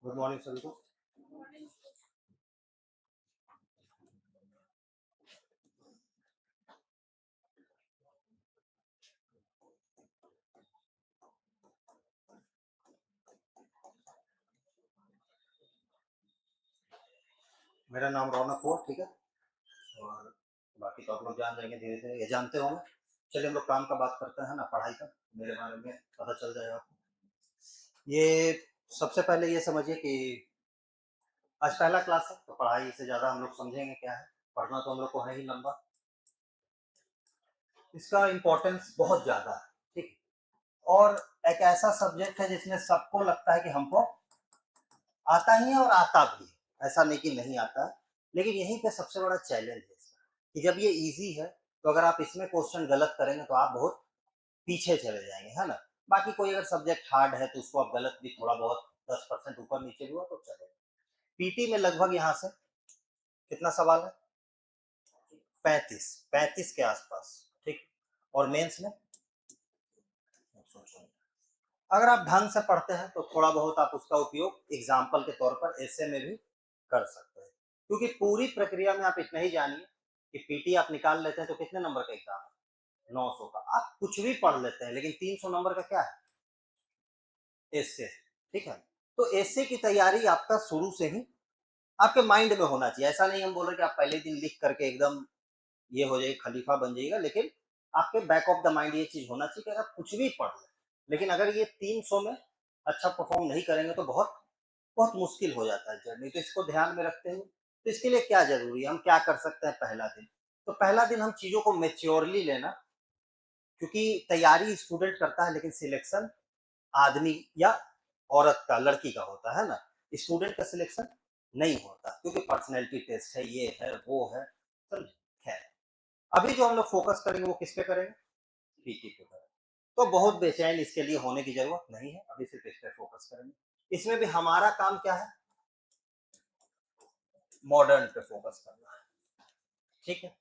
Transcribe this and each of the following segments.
Good morning सभी को। मेरा नाम रौनक हुआ, ठीक है। और बाकी तो आप लोग जान जाएंगे धीरे धीरे, ये जानते होंगे। चलिए हम लोग काम का बात करते हैं ना, पढ़ाई का। मेरे बारे में पता चल जाएगा आपको। ये सबसे पहले ये समझिए कि आज पहला क्लास है, तो पढ़ाई से ज़्यादा हम लोग समझेंगे क्या है। पढ़ना तो हम लोग को है ही लंबा, इसका इम्पोर्टेंस बहुत ज़्यादा है, ठीक है। और एक ऐसा सब्जेक्ट है जिसमें सबको लगता है कि हमको आता ही है और आता भी है, ऐसा नहीं कि नहीं आता है। लेकिन यहीं पे सबसे बड़ा चैलेंज है इसका, कि जब ये इजी है तो अगर आप इसमें क्वेश्चन गलत करेंगे तो आप बहुत पीछे चले जाएंगे, है ना। बाकी कोई अगर सब्जेक्ट हार्ड है तो उसको आप गलत भी थोड़ा बहुत 10% ऊपर नीचे भी हुआ तो चलेगा। पीटी में लगभग यहाँ से कितना सवाल है, 35 के आसपास, ठीक। और मेंस में सोचो, अगर आप ढंग से पढ़ते हैं तो थोड़ा बहुत आप उसका उपयोग एग्जाम्पल के तौर पर ऐसे में भी कर सकते हैं। क्योंकि पूरी प्रक्रिया में आप इतना ही जानिए कि पीटी आप निकाल लेते हैं तो कितने नंबर का एग्जाम है, 900 का। आप कुछ भी पढ़ लेते हैं लेकिन 300 नंबर का क्या है, एसे, ठीक है। तो एसे की तैयारी आपका शुरू से ही आपके माइंड में होना चाहिए। ऐसा नहीं हम बोल रहे कि आप पहले दिन लिख करके एकदम ये हो जाएगा, खलीफा बन जाइएगा, लेकिन आपके बैक ऑफ द माइंड ये चीज होना चाहिए कि अगर कुछ भी पढ़ लें, लेकिन अगर ये 300 में अच्छा परफॉर्म नहीं करेंगे तो बहुत बहुत मुश्किल हो जाता है जर्नी। तो इसको ध्यान में रखते हुए तो इसके लिए क्या जरूरी है, हम क्या कर सकते हैं। पहला दिन, तो पहला दिन हम चीजों को मेच्योरली लेना, क्योंकि तैयारी स्टूडेंट करता है लेकिन सिलेक्शन आदमी या औरत का, लड़की का होता है ना। स्टूडेंट का सिलेक्शन नहीं होता, क्योंकि पर्सनैलिटी टेस्ट है, ये है वो है, समझे। खैर, अभी जो हम लोग फोकस करेंगे वो किस पे करेंगे, पीटी पे करेंगे। तो बहुत बेचैन इसके लिए होने की जरूरत नहीं है, अभी सिर्फ इस पे फोकस करेंगे। इसमें भी हमारा काम क्या है, मॉडर्न पे फोकस करना है, ठीक है।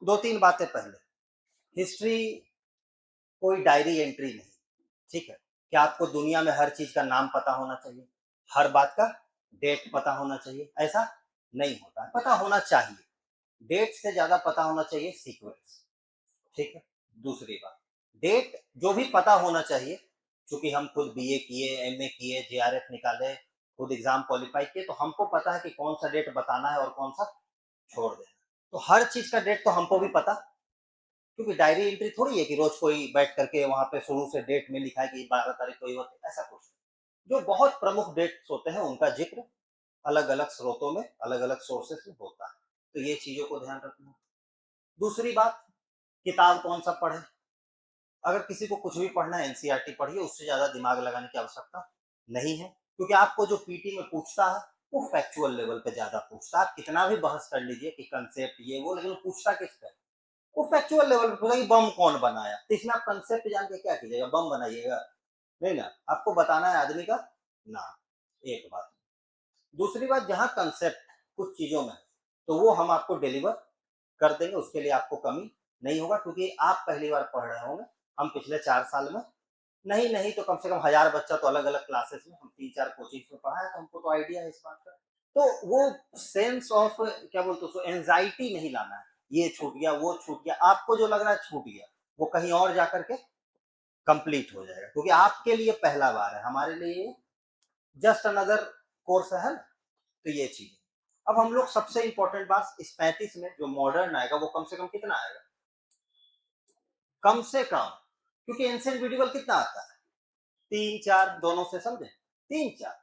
दो तीन बातें पहले, हिस्ट्री कोई डायरी एंट्री नहीं, ठीक है। क्या आपको दुनिया में हर चीज का नाम पता होना चाहिए, हर बात का डेट पता होना चाहिए, ऐसा नहीं होता है। पता होना चाहिए, डेट से ज्यादा पता होना चाहिए सीक्वेंस, ठीक है। दूसरी बात, डेट जो भी पता होना चाहिए, क्योंकि हम खुद बीए किए, एमए किए, जेआरएफ निकाले, खुद एग्जाम क्वालिफाई किए, तो हमको पता है कि कौन सा डेट बताना है और कौन सा छोड़ देना। तो हर चीज का डेट तो हमको भी पता, क्योंकि डायरी एंट्री थोड़ी है कि रोज कोई बैठ करके वहां पे शुरू से डेट में लिखा है कि 12 तारीख को ये होता है, ऐसा कुछ। जो बहुत प्रमुख डेट्स होते हैं उनका जिक्र अलग अलग स्रोतों में, अलग अलग सोर्सेस में होता है, तो ये चीजों को ध्यान रखना। दूसरी बात, किताब कौन सा पढ़े। अगर किसी को कुछ भी पढ़ना है एनसीईआरटी पढ़िए, उससे ज्यादा दिमाग लगाने की आवश्यकता नहीं है। क्योंकि आपको जो पीटी में पूछता है वो फैक्चुअल लेवल पे ज्यादा पूछता है। आप कितना भी बहस कर लीजिए कि कंसेप्ट ये वो, लेकिन पूछता किस पे, वो फैक्चुअल लेवल पे पूछा कि बम कौन बनाया। तो इसमें आप कंसेप्ट जान के क्या कीजिएगा, बम बनाइएगा नहीं ना, आपको बताना है आदमी का नाम, एक बात। दूसरी बात, जहां कंसेप्ट कुछ चीजों में तो वो हम आपको डिलीवर कर देंगे, उसके लिए आपको कमी नहीं होगा, क्योंकि आप पहली बार पढ़ रहे होंगे। हम पिछले 4 साल में नहीं नहीं तो कम से कम 1000 बच्चा तो अलग अलग क्लासेस में हम 3-4 कोचिंग में पढ़ा है, तो हमको तो आइडिया है इस बात का। तो वो सेंस ऑफ क्या बोलते हैं, एंजाइटी नहीं लाना है, ये छूट गया वो छूट गया। आपको जो लग रहा है छूट गया, वो कहीं और जाकर के कंप्लीट हो जाएगा, क्योंकि आपके लिए पहला बार है, हमारे लिए जस्ट अनदर कोर्स है ना। तो ये चीज, अब हम लोग सबसे इंपॉर्टेंट बात, इस 35 में जो मॉडर्न आएगा वो कम से कम कितना आएगा, कम से कम, क्योंकि एंशिएंट मिडिवल कितना आता है, 3-4 दोनों से, समझे, 3-4,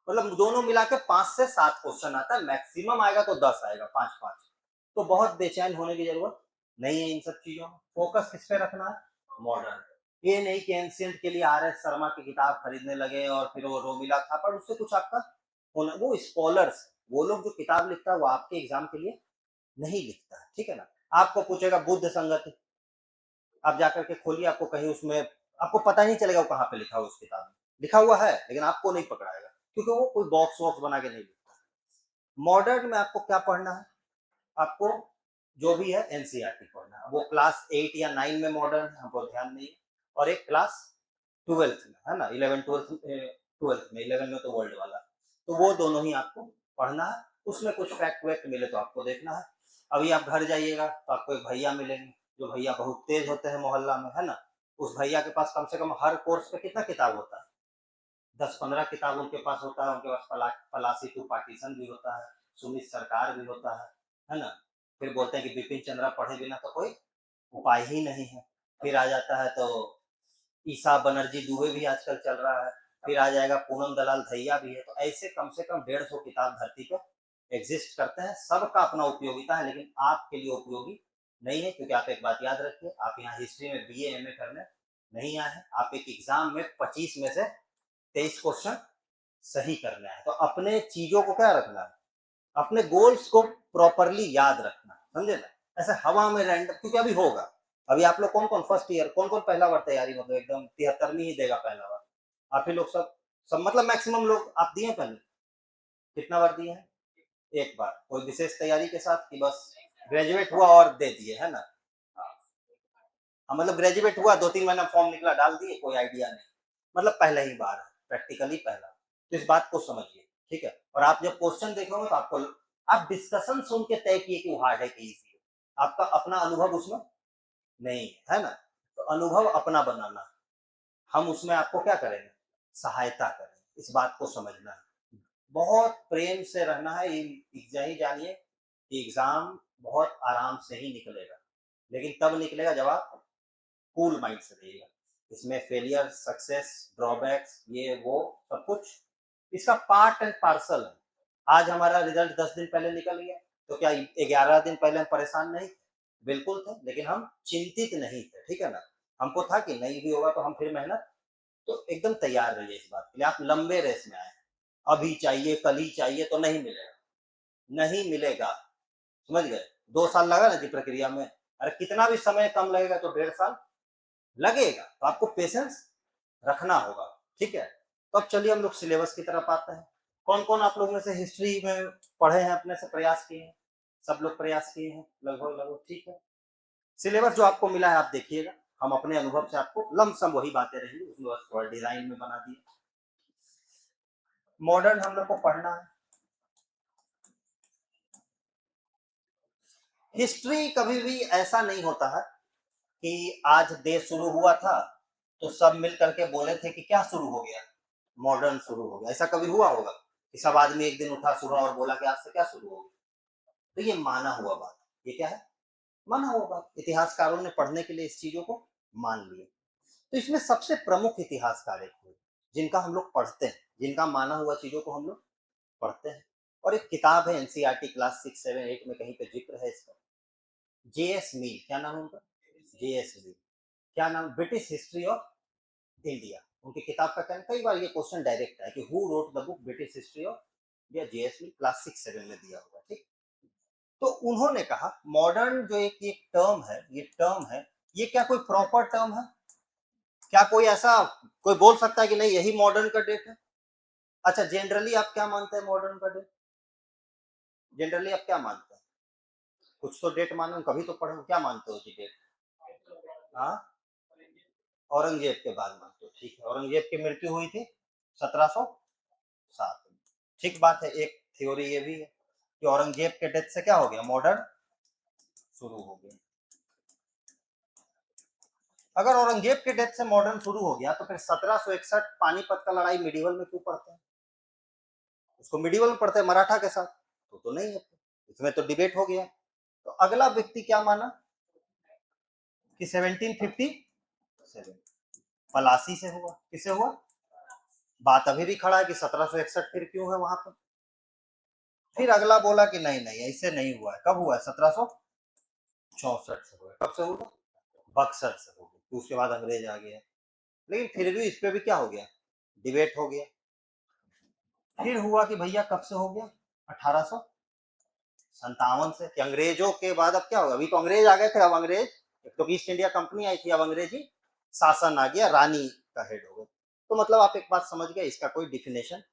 मतलब दोनों मिला के 5 से 7 क्वेश्चन आता है, मैक्सिमम आएगा तो 10 आएगा, 5-5। तो बहुत बेचैन होने की जरूरत नहीं है इन सब चीजों में। फोकस किस पे रखना है, मॉडर्न। ये नहीं कि एंशिएंट के लिए आर एस शर्मा की किताब खरीदने लगे और फिर वो रोमिला थापड़, उससे कुछ आपका होना, वो स्कॉलर्स, वो लोग जो किताब लिखता है वो आपके एग्जाम के लिए नहीं लिखता है, ठीक है ना। आपको पूछेगा बुद्ध संगति, आप जाकर के खोलिए, आपको कहीं उसमें आपको पता ही नहीं चलेगा वो कहाँ पे लिखा हुआ, उस किताब में लिखा हुआ है लेकिन आपको नहीं पकड़ाएगा, क्योंकि वो कोई बॉक्स वॉक्स बना के नहीं लिखता। मॉडर्न में आपको क्या पढ़ना है, आपको जो भी है एनसीईआरटी पढ़ना है। वो क्लास 8 या 9 में मॉडर्न है, हमको ध्यान नहीं है, और एक क्लास 12th में है ना, 11 12th 12th में, 11 में तो वर्ल्ड वाला, तो वो दोनों ही आपको पढ़ना है। उसमें कुछ फैक्ट वैक्ट मिले तो आपको देखना है। अभी आप घर जाइएगा तो आपको एक भैया मिलेंगे, जो भैया बहुत तेज होते हैं मोहल्ला में, है ना। उस भैया के पास कम से कम हर कोर्स पे कितना किताब होता है, 10-15 किताब उनके पास होता है। उनके पास पलासी टू पार्टीशन भी होता है, सुमित सरकार भी होता है ना। फिर बोलते हैं कि बिपिन चंद्रा पढ़े बिना तो कोई उपाय ही नहीं है। फिर आ जाता है तो ईसा बनर्जी दुबे भी आजकल चल रहा है। फिर आ जाएगा पूनम दलाल धैया भी है। तो ऐसे कम से कम 150 किताब धरती पर एग्जिस्ट करते हैं। सबका अपना उपयोगिता है, लेकिन आपके लिए उपयोगी नहीं है, क्योंकि आप एक बात याद रखिए, आप यहाँ हिस्ट्री में बीए एमए करने नहीं आए हैं। आप एक एग्जाम में 25 में से 23 क्वेश्चन सही करना है। तो अपने चीजों को क्या रखना है, अपने गोल्स को प्रॉपरली याद रखना है, समझे ना। ऐसे हवा में रैंडम, क्योंकि अभी होगा। अभी आप लोग कौन कौन फर्स्ट ईयर, कौन कौन पहला बार तैयारी, मतलब एकदम 73वीं ही देगा पहला बार, आप ही लोग सब सब मतलब मैक्सिमम लोग आप दिए पहले, कितना बार दिए हैं, एक बार। कोई विशेष तैयारी के साथ कि बस ग्रेजुएट हुआ और दे दिए, है ना। हाँ, मतलब ग्रेजुएट हुआ 2-3 महीना फॉर्म निकला डाल दिए, कोई आइडिया नहीं, मतलब पहले ही बार है, प्रैक्टिकली पहला। तो इस बात को समझिए, ठीक है। और आप जब क्वेश्चन देखोगे तो आपको, आप डिस्कशन सुन के तय किए कि वो हार्ड है कि इजी है, आपका अपना अनुभव उसमें नहीं है ना। तो अनुभव अपना बनाना, हम उसमें आपको क्या करेंगे, सहायता करेंगे। इस बात को समझना है, बहुत प्रेम से रहना है। यही जानिए कि एग्जाम बहुत आराम से ही निकलेगा, लेकिन तब निकलेगा जब आप कूल माइंड से रहिएगा। इसमें फेलियर, सक्सेस, ड्रॉबैक्स, ये वो सब कुछ इसका पार्ट एंड पार्सल है। आज हमारा रिजल्ट 10 दिन पहले निकल गया, तो क्या 11 दिन पहले हम परेशान नहीं थे? बिल्कुल थे, लेकिन हम चिंतित नहीं थे, ठीक है ना। हमको था कि नहीं भी होगा तो हम फिर मेहनत, तो एकदम तैयार रहिए इस बात के लिए। आप लंबे रेस में आए, अभी चाहिए कल ही चाहिए तो नहीं मिलेगा, नहीं मिलेगा, समझ गए। 2 साल लगा ना जी प्रक्रिया में, अरे कितना भी समय कम लगेगा तो 1.5 साल लगेगा। तो आपको पेशेंस रखना होगा, ठीक है। तो अब चलिए हम लोग सिलेबस की तरफ आते हैं। कौन कौन आप लोग में से हिस्ट्री में पढ़े हैं, अपने से प्रयास किए हैं? सब लोग प्रयास किए हैं लगभग लगभग, ठीक है। सिलेबस जो आपको मिला है आप देखिएगा, हम अपने अनुभव से आपको लमसम वही बातें रहेंगी, उसमें बस थोड़ा डिजाइन में बना दिए। मॉडर्न हम लोग को पढ़ना है। हिस्ट्री कभी भी ऐसा नहीं होता है कि आज देश शुरू हुआ था तो सब मिल करके बोले थे कि क्या शुरू हो गया, मॉडर्न शुरू हो गया। ऐसा कभी हुआ होगा कि सब आदमी एक दिन उठा सुबह और बोला कि आज से क्या शुरू हो गया? तो ये माना हुआ बात, ये क्या है, माना हुआ बात। इतिहासकारों ने पढ़ने के लिए इस चीजों को मान लिया। तो इसमें सबसे प्रमुख इतिहासकार एक हुए जिनका हम लोग पढ़ते हैं, जिनका माना हुआ चीजों को हम लोग पढ़ते हैं। और एक किताब है एनसीईआरटी क्लास 6, 7, 8 में कहीं पे जिक्र है इसका, जेएस मील, क्या नाम है उनका, जेएस मील। क्या नाम, ब्रिटिश हिस्ट्री ऑफ इंडिया। उनकी किताब का कहना, कई बार ये क्वेश्चन डायरेक्ट है कि who wrote the book British history of India, JS Mill, class 6, 7 में दिया होगा, ठीक। तो उन्होंने कहा मॉडर्न जो एक ये टर्म है, ये टर्म है, ये क्या कोई प्रॉपर टर्म है? क्या कोई ऐसा कोई बोल सकता है कि नहीं यही मॉडर्न का डेट है? अच्छा, जनरली आप क्या मानते हैं मॉडर्न का डेट? जनरली आप क्या मानते हैं? कुछ तो डेट मानो, कभी तो पढ़ो, क्या मानते हो जी डेट? हाँ, औरंगजेब के बाद मानते हो, ठीक है। औरंगजेब की मृत्यु हुई थी 1707 में, ठीक बात है। एक थ्योरी ये भी है कि औरंगजेब के डेथ से क्या हो गया, मॉडर्न शुरू हो गया। अगर औरंगजेब के डेथ से मॉडर्न शुरू हो गया तो फिर 1761 पानीपत का लड़ाई मिडिवल में क्यों पढ़ते हैं? उसको मिडिवल में पढ़ते हैं मराठा के साथ, तो नहीं है, इसमें तो डिबेट हो गया। तो अगला व्यक्ति क्या माना कि 1757 पलासी से हुआ। किसे हुआ? बात अभी भी खड़ा है कि 1761 फिर क्यों है वहां पर। फिर अगला बोला कि नहीं नहीं ऐसे नहीं हुआ है। कब हुआ है? 1764 से हुआ। कब से हुआ? बक्सर से हो गया। तो उसके बाद अंग्रेज आ गया, लेकिन फिर भी इस पे भी क्या हो गया, डिबेट हो गया। फिर हुआ कि भैया कब से हो गया, 1857 से, कि अंग्रेजों के बाद अब क्या होगा। अभी तो अंग्रेज आ गए थे, अब अंग्रेज, एक तो ईस्ट इंडिया कंपनी आई थी, अब अंग्रेजी शासन आ गया, रानी का हेड हो गया। तो मतलब आप एक बात समझ गए, इसका कोई डिफिनेशन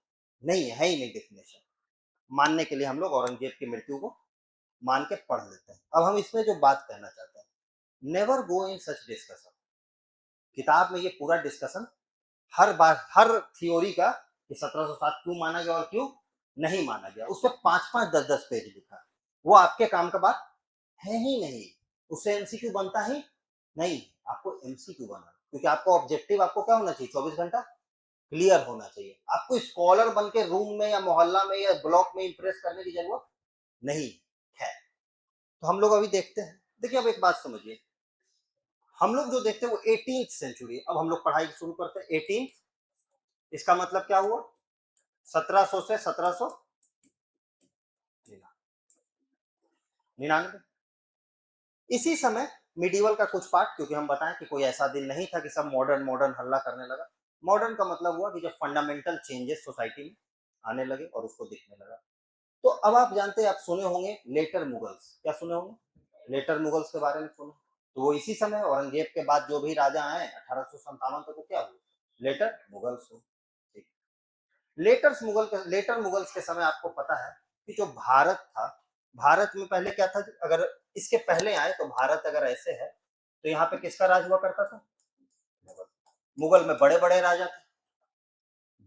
नहीं है ही नहीं डिफिनेशन। मानने के लिए हम लोग औरंगजेब की मृत्यु को मान के पढ़ लेते हैं। अब हम इसमें जो बात कहना चाहते हैं, नेवर गो इन सच डिस्कशन। किताब में ये पूरा डिस्कशन हर बार हर थ्योरी का कि 1707 क्यों माना गया और क्यों नहीं माना गया। उस पर 5-5 10-10 पेज लिखा, वो आपके काम का बात है ही नहीं, उससे एमसीक्यू बनता ही नहीं। आपको एमसीक्यू बना, क्योंकि आपको ऑब्जेक्टिव आपको क्या होना चाहिए, 24 घंटा क्लियर होना चाहिए। आपको स्कॉलर बन के रूम में या मोहल्ला में या ब्लॉक में इंप्रेस करने की जरूरत नहीं है। तो हम लोग अभी देखते हैं, देखिए अब एक बात समझिए, हम लोग जो देखते हैं वो 18th सेंचुरी। अब हम लोग पढ़ाई शुरू करते हैं 18, इसका मतलब क्या हुआ, 1700 से 1799। इसी समय मिडिवल का कुछ पार्ट, क्योंकि हम बताएं कि कोई ऐसा दिन नहीं था कि सब मॉडर्न मॉडर्न हल्ला करने लगा। मॉडर्न का मतलब हुआ कि जब फंडामेंटल चेंजेस सोसाइटी में आने लगे और उसको दिखने लगा। तो अब आप जानते हैं, आप सुने होंगे लेटर मुगल्स, क्या सुने होंगे, लेटर मुगल्स के बारे में सुने। तो वो इसी समय औरंगजेब के बाद जो भी राजा आए 1857 तक, वो क्या हुए, लेटर मुगल्स हो। लेटर मुगल्स के समय आपको पता है कि जो भारत था, भारत में पहले क्या था, अगर इसके पहले आए तो भारत अगर ऐसे है तो यहाँ पे किसका राज हुआ करता था, मुगल। मुगल में बड़े बड़े राजा थे,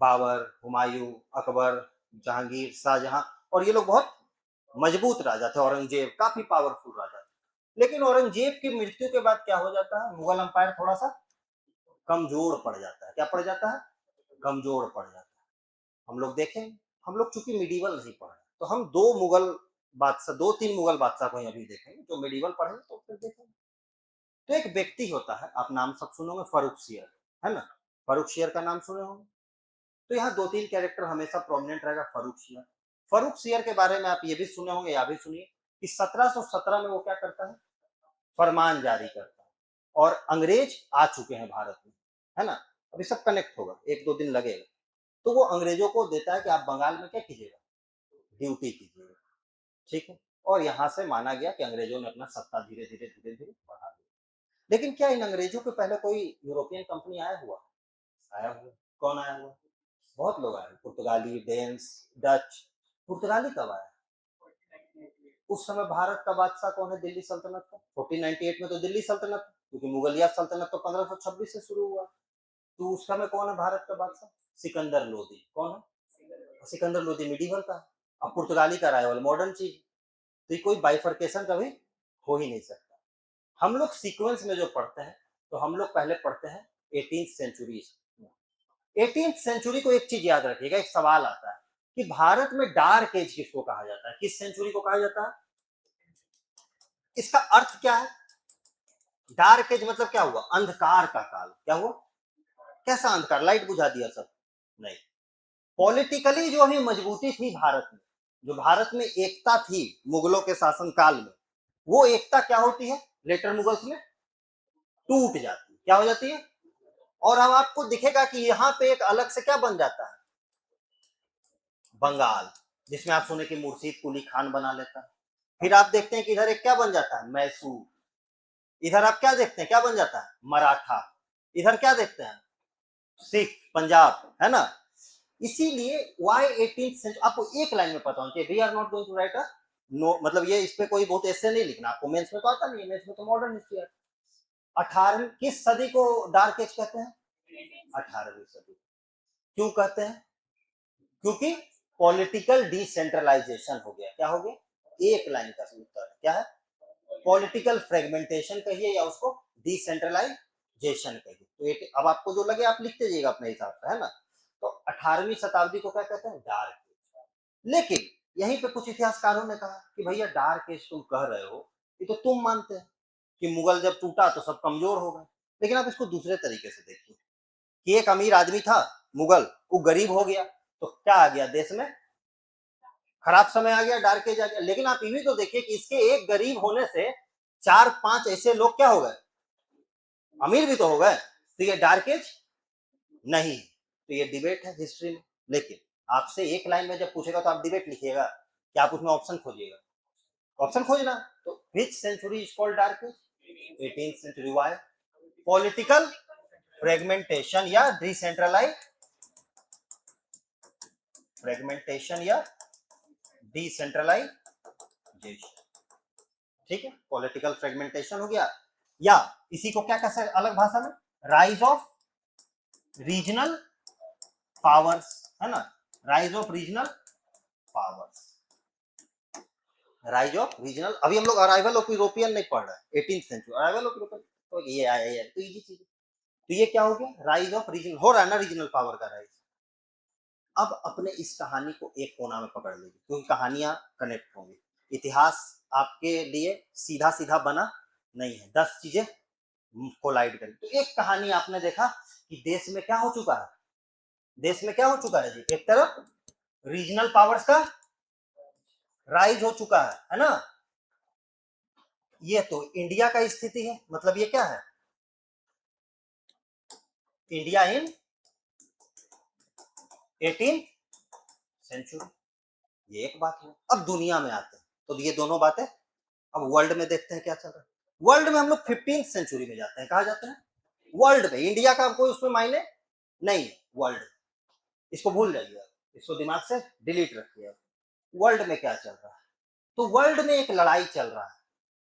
बाबर, हुमायूं, अकबर, जहांगीर, शाहजहां, और ये लोग बहुत मजबूत राजा थे। औरंगजेब काफी पावरफुल राजा थे। लेकिन औरंगजेब की मृत्यु के बाद क्या हो जाता है, मुगल अंपायर थोड़ा सा कमजोर पड़ जाता है। क्या पड़ जाता है, कमजोर पड़ जाता है। हम लोग देखें, हम लोग चूंकि मिडिवल नहीं पढ़े, तो हम दो तीन मुगल बादशाह को अभी देखेंगे। जो मिडिवल पढ़े तो फिर देखेंगे। तो एक व्यक्ति होता है, आप नाम सब सुनोगे, फर्रुखसियर, है ना, फर्रुखसियर का नाम सुने होंगे। तो यहाँ दो तीन कैरेक्टर हमेशा प्रोमिनेंट रहेगा। फर्रुखसियर, फर्रुखसियर के बारे में आप ये भी सुने होंगे, या भी सुनिए कि 1717 में वो क्या करता है, फरमान जारी करता है। और अंग्रेज आ चुके हैं भारत में, है ना, अभी सब कनेक्ट होगा, एक दो दिन लगेगा। तो वो अंग्रेजों को देता है कि आप बंगाल में क्या कीजिएगा, ड्यूटी कीजिएगा, ठीक है। और यहाँ से माना गया कि अंग्रेजों ने अपना सत्ता धीरे धीरे धीरे धीरे बढ़ा दी। लेकिन क्या इन अंग्रेजों के पहले कोई यूरोपियन कंपनी आया हुआ, कौन आया हुआ, बहुत लोग आए, पुर्तगाली, डेन्स, डच। पुर्तगाली कब आया, उस समय भारत का बादशाह कौन है, दिल्ली सल्तनत का। 1498 में तो दिल्ली सल्तनत, क्योंकि मुगलिया सल्तनत तो 1526 से शुरू हुआ। तो उस समय कौन है भारत का बादशाह, सिकंदर लोदी। कौन है, सिकंदर लोदी मिडिवल का। अब पुर्तगाली का राइवल मॉडर्न चीज। तो ये कोई बाइफर्केशन कभी हो ही नहीं सकता। हम लोग सीक्वेंस में जो पढ़ते हैं, तो हम लोग पहले पढ़ते हैं 18th सेंचुरी। 18th सेंचुरी को एक चीज याद रखिएगा, एक सवाल आता है कि भारत में डार्क एज किसको कहा जाता है, किस सेंचुरी को कहा जाता है, इसका अर्थ क्या है। डार्क एज मतलब क्या हुआ, अंधकार का काल। क्या हुआ, कैसा अंधकार, लाइट बुझा दिया सब, नहीं। पॉलिटिकली जो अभी मजबूती थी भारत में, जो भारत में एकता थी मुगलों के शासन काल में, वो एकता क्या होती है, लेटर मुगल्स में टूट जाती है। क्या हो जाती है, और अब आपको दिखेगा कि यहाँ पे एक अलग से क्या बन जाता है, बंगाल, जिसमें आप सुने कि मुर्शीद कुली खान बना लेता है। फिर आप देखते हैं कि इधर एक क्या बन जाता है, मैसूर। इधर आप क्या देखते हैं, क्या बन जाता है, मराठा। इधर क्या देखते हैं, सिख, पंजाब, है ना। इसीलिए वाई 18th सेंचुरी आपको एक लाइन में पता होना चाहिए, we are not going to write a no, मतलब ये इस पे कोई बहुत ऐसे नहीं लिखना आपको, मेंस में तो आता नहीं है, मेंस में तो मॉडर्न हिस्ट्री है। 18वीं किस सदी को डार्क एज कहते हैं, 18वीं सदी। क्यों कहते हैं, क्योंकि पॉलिटिकल डिसेंट्रलाइजेशन हो गया। क्या हो गया, एक लाइन का उत्तर क्या है, पॉलिटिकल फ्रेगमेंटेशन कहिए या उसको डिसेंट्रलाइजेशन कहिए। तो अब आपको जो लगे आप लिखते जाइएगा अपने हिसाब से, है ना। तो 18वीं शताब्दी को क्या कहते हैं, डार्क एज। लेकिन यहीं पे कुछ इतिहासकारों ने कहा कि भैया डार्क एज तुम कह रहे हो, ये तो तुम मानते हैं कि मुगल जब टूटा तो सब कमजोर हो गए। लेकिन आप इसको दूसरे तरीके से देखिए कि एक अमीर आदमी था मुगल, वो गरीब हो गया, तो क्या आ गया देश में, खराब समय आ गया, डार्क एज आ गया। लेकिन आप ये भी तो देखिए कि इसके एक गरीब होने से 4-5 ऐसे लोग क्या हो गए, अमीर भी तो हो गए। तो ये डार्क एज नहीं। तो ये डिबेट है हिस्ट्री में। लेकिन आपसे एक लाइन में जब पूछेगा तो आप डिबेट लिखिएगा कि आप उसमें ऑप्शन खोजिएगा, ऑप्शन खोजना। तो which century is called dark age, 18th century. Why, political fragmentation या डिसेंट्रलाइजेशन, ठीक है। पॉलिटिकल फ्रेगमेंटेशन हो गया, या इसी को क्या कह सकते अलग भाषा में, राइज ऑफ रीजनल पावर्स, है ना, rise of regional powers, rise of regional. अभी हम लोग अराइवल ऑफ यूरोपियन नहीं पढ़ रहे हैं, 18th century, arrival of European तो ये आया है, तो इजी चीज। तो ये क्या हो गया, राइज ऑफ रीजनल हो रहा है ना, रीजनल पावर का राइज। अब अपने इस कहानी को एक कोना में पकड़ लीजिए, क्योंकि कहानियां कनेक्ट होंगी। इतिहास आपके लिए सीधा सीधा बना नहीं है, 10 चीजें कोलाइड करें। तो एक कहानी आपने देखा कि देश में क्या हो चुका है, देश में क्या हो चुका है जी, एक तरफ रीजनल पावर्स का राइज हो चुका है ना। ये तो इंडिया का स्थिति है, मतलब ये क्या है, इंडिया इन 18th सेंचुरी, ये एक बात है। अब दुनिया में आते हैं, तो ये दोनों बातें। अब वर्ल्ड में देखते हैं क्या चल रहा है। वर्ल्ड में हम लोग 15th सेंचुरी में जाते हैं, कहा जाते हैं वर्ल्ड में, इंडिया का कोई उसमें मायने नहीं है, वर्ल्ड, इसको भूल जाइए, इसको दिमाग से डिलीट रखिए। वर्ल्ड में क्या चल रहा है, तो वर्ल्ड में एक लड़ाई चल रहा है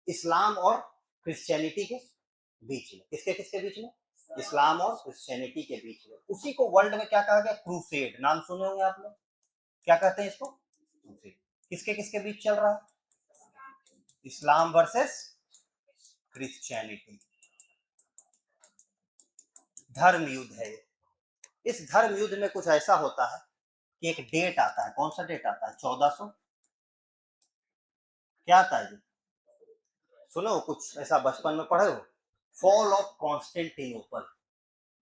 इस्लाम और क्रिश्चियनिटी के बीच में। किसके किसके बीच में, इस्लाम और क्रिश्चियनिटी के बीच में। उसी को वर्ल्ड में क्या कहा गया, क्रूसेड, नाम सुने होंगे आप लोग, क्या कहते हैं इसको, क्रूसेड। किसके किसके बीच चल रहा है, इस्लाम वर्सेस क्रिश्चियनिटी, धर्म युद्ध है। इस धर्म युद्ध में कुछ ऐसा होता है कि एक डेट आता है, कौन सा डेट आता है, 1400 क्या आता है जी, सुनो कुछ ऐसा बचपन में पढ़े हो, fall of Constantinople,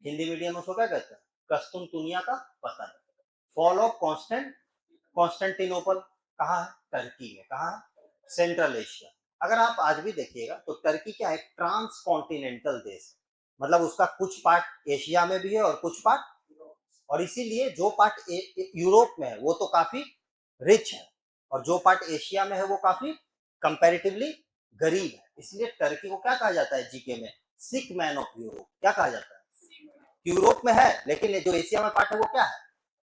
Hindi medium में उसको क्या कहते हैं, कस्तुनतुनिया का पतन। फॉल ऑफ कॉन्स्टेंटिनोपल कहाँ है, टर्की में, कहाँ है, सेंट्रल एशिया। अगर आप आज भी देखिएगा तो टर्की क्या है, ट्रांस कॉन्टिनेंटल देश, मतलब उसका कुछ पार्ट एशिया में भी है और कुछ पार्ट, और इसीलिए जो पार्ट यूरोप में है वो तो काफी रिच है, और जो पार्ट एशिया में है वो काफी कंपैरेटिवली गरीब है। इसलिए टर्की को क्या कहा जाता है जीके में, सिक मैन ऑफ यूरोप, क्या कहा जाता है, यूरोप में है लेकिन जो एशिया में पार्ट है वो क्या है,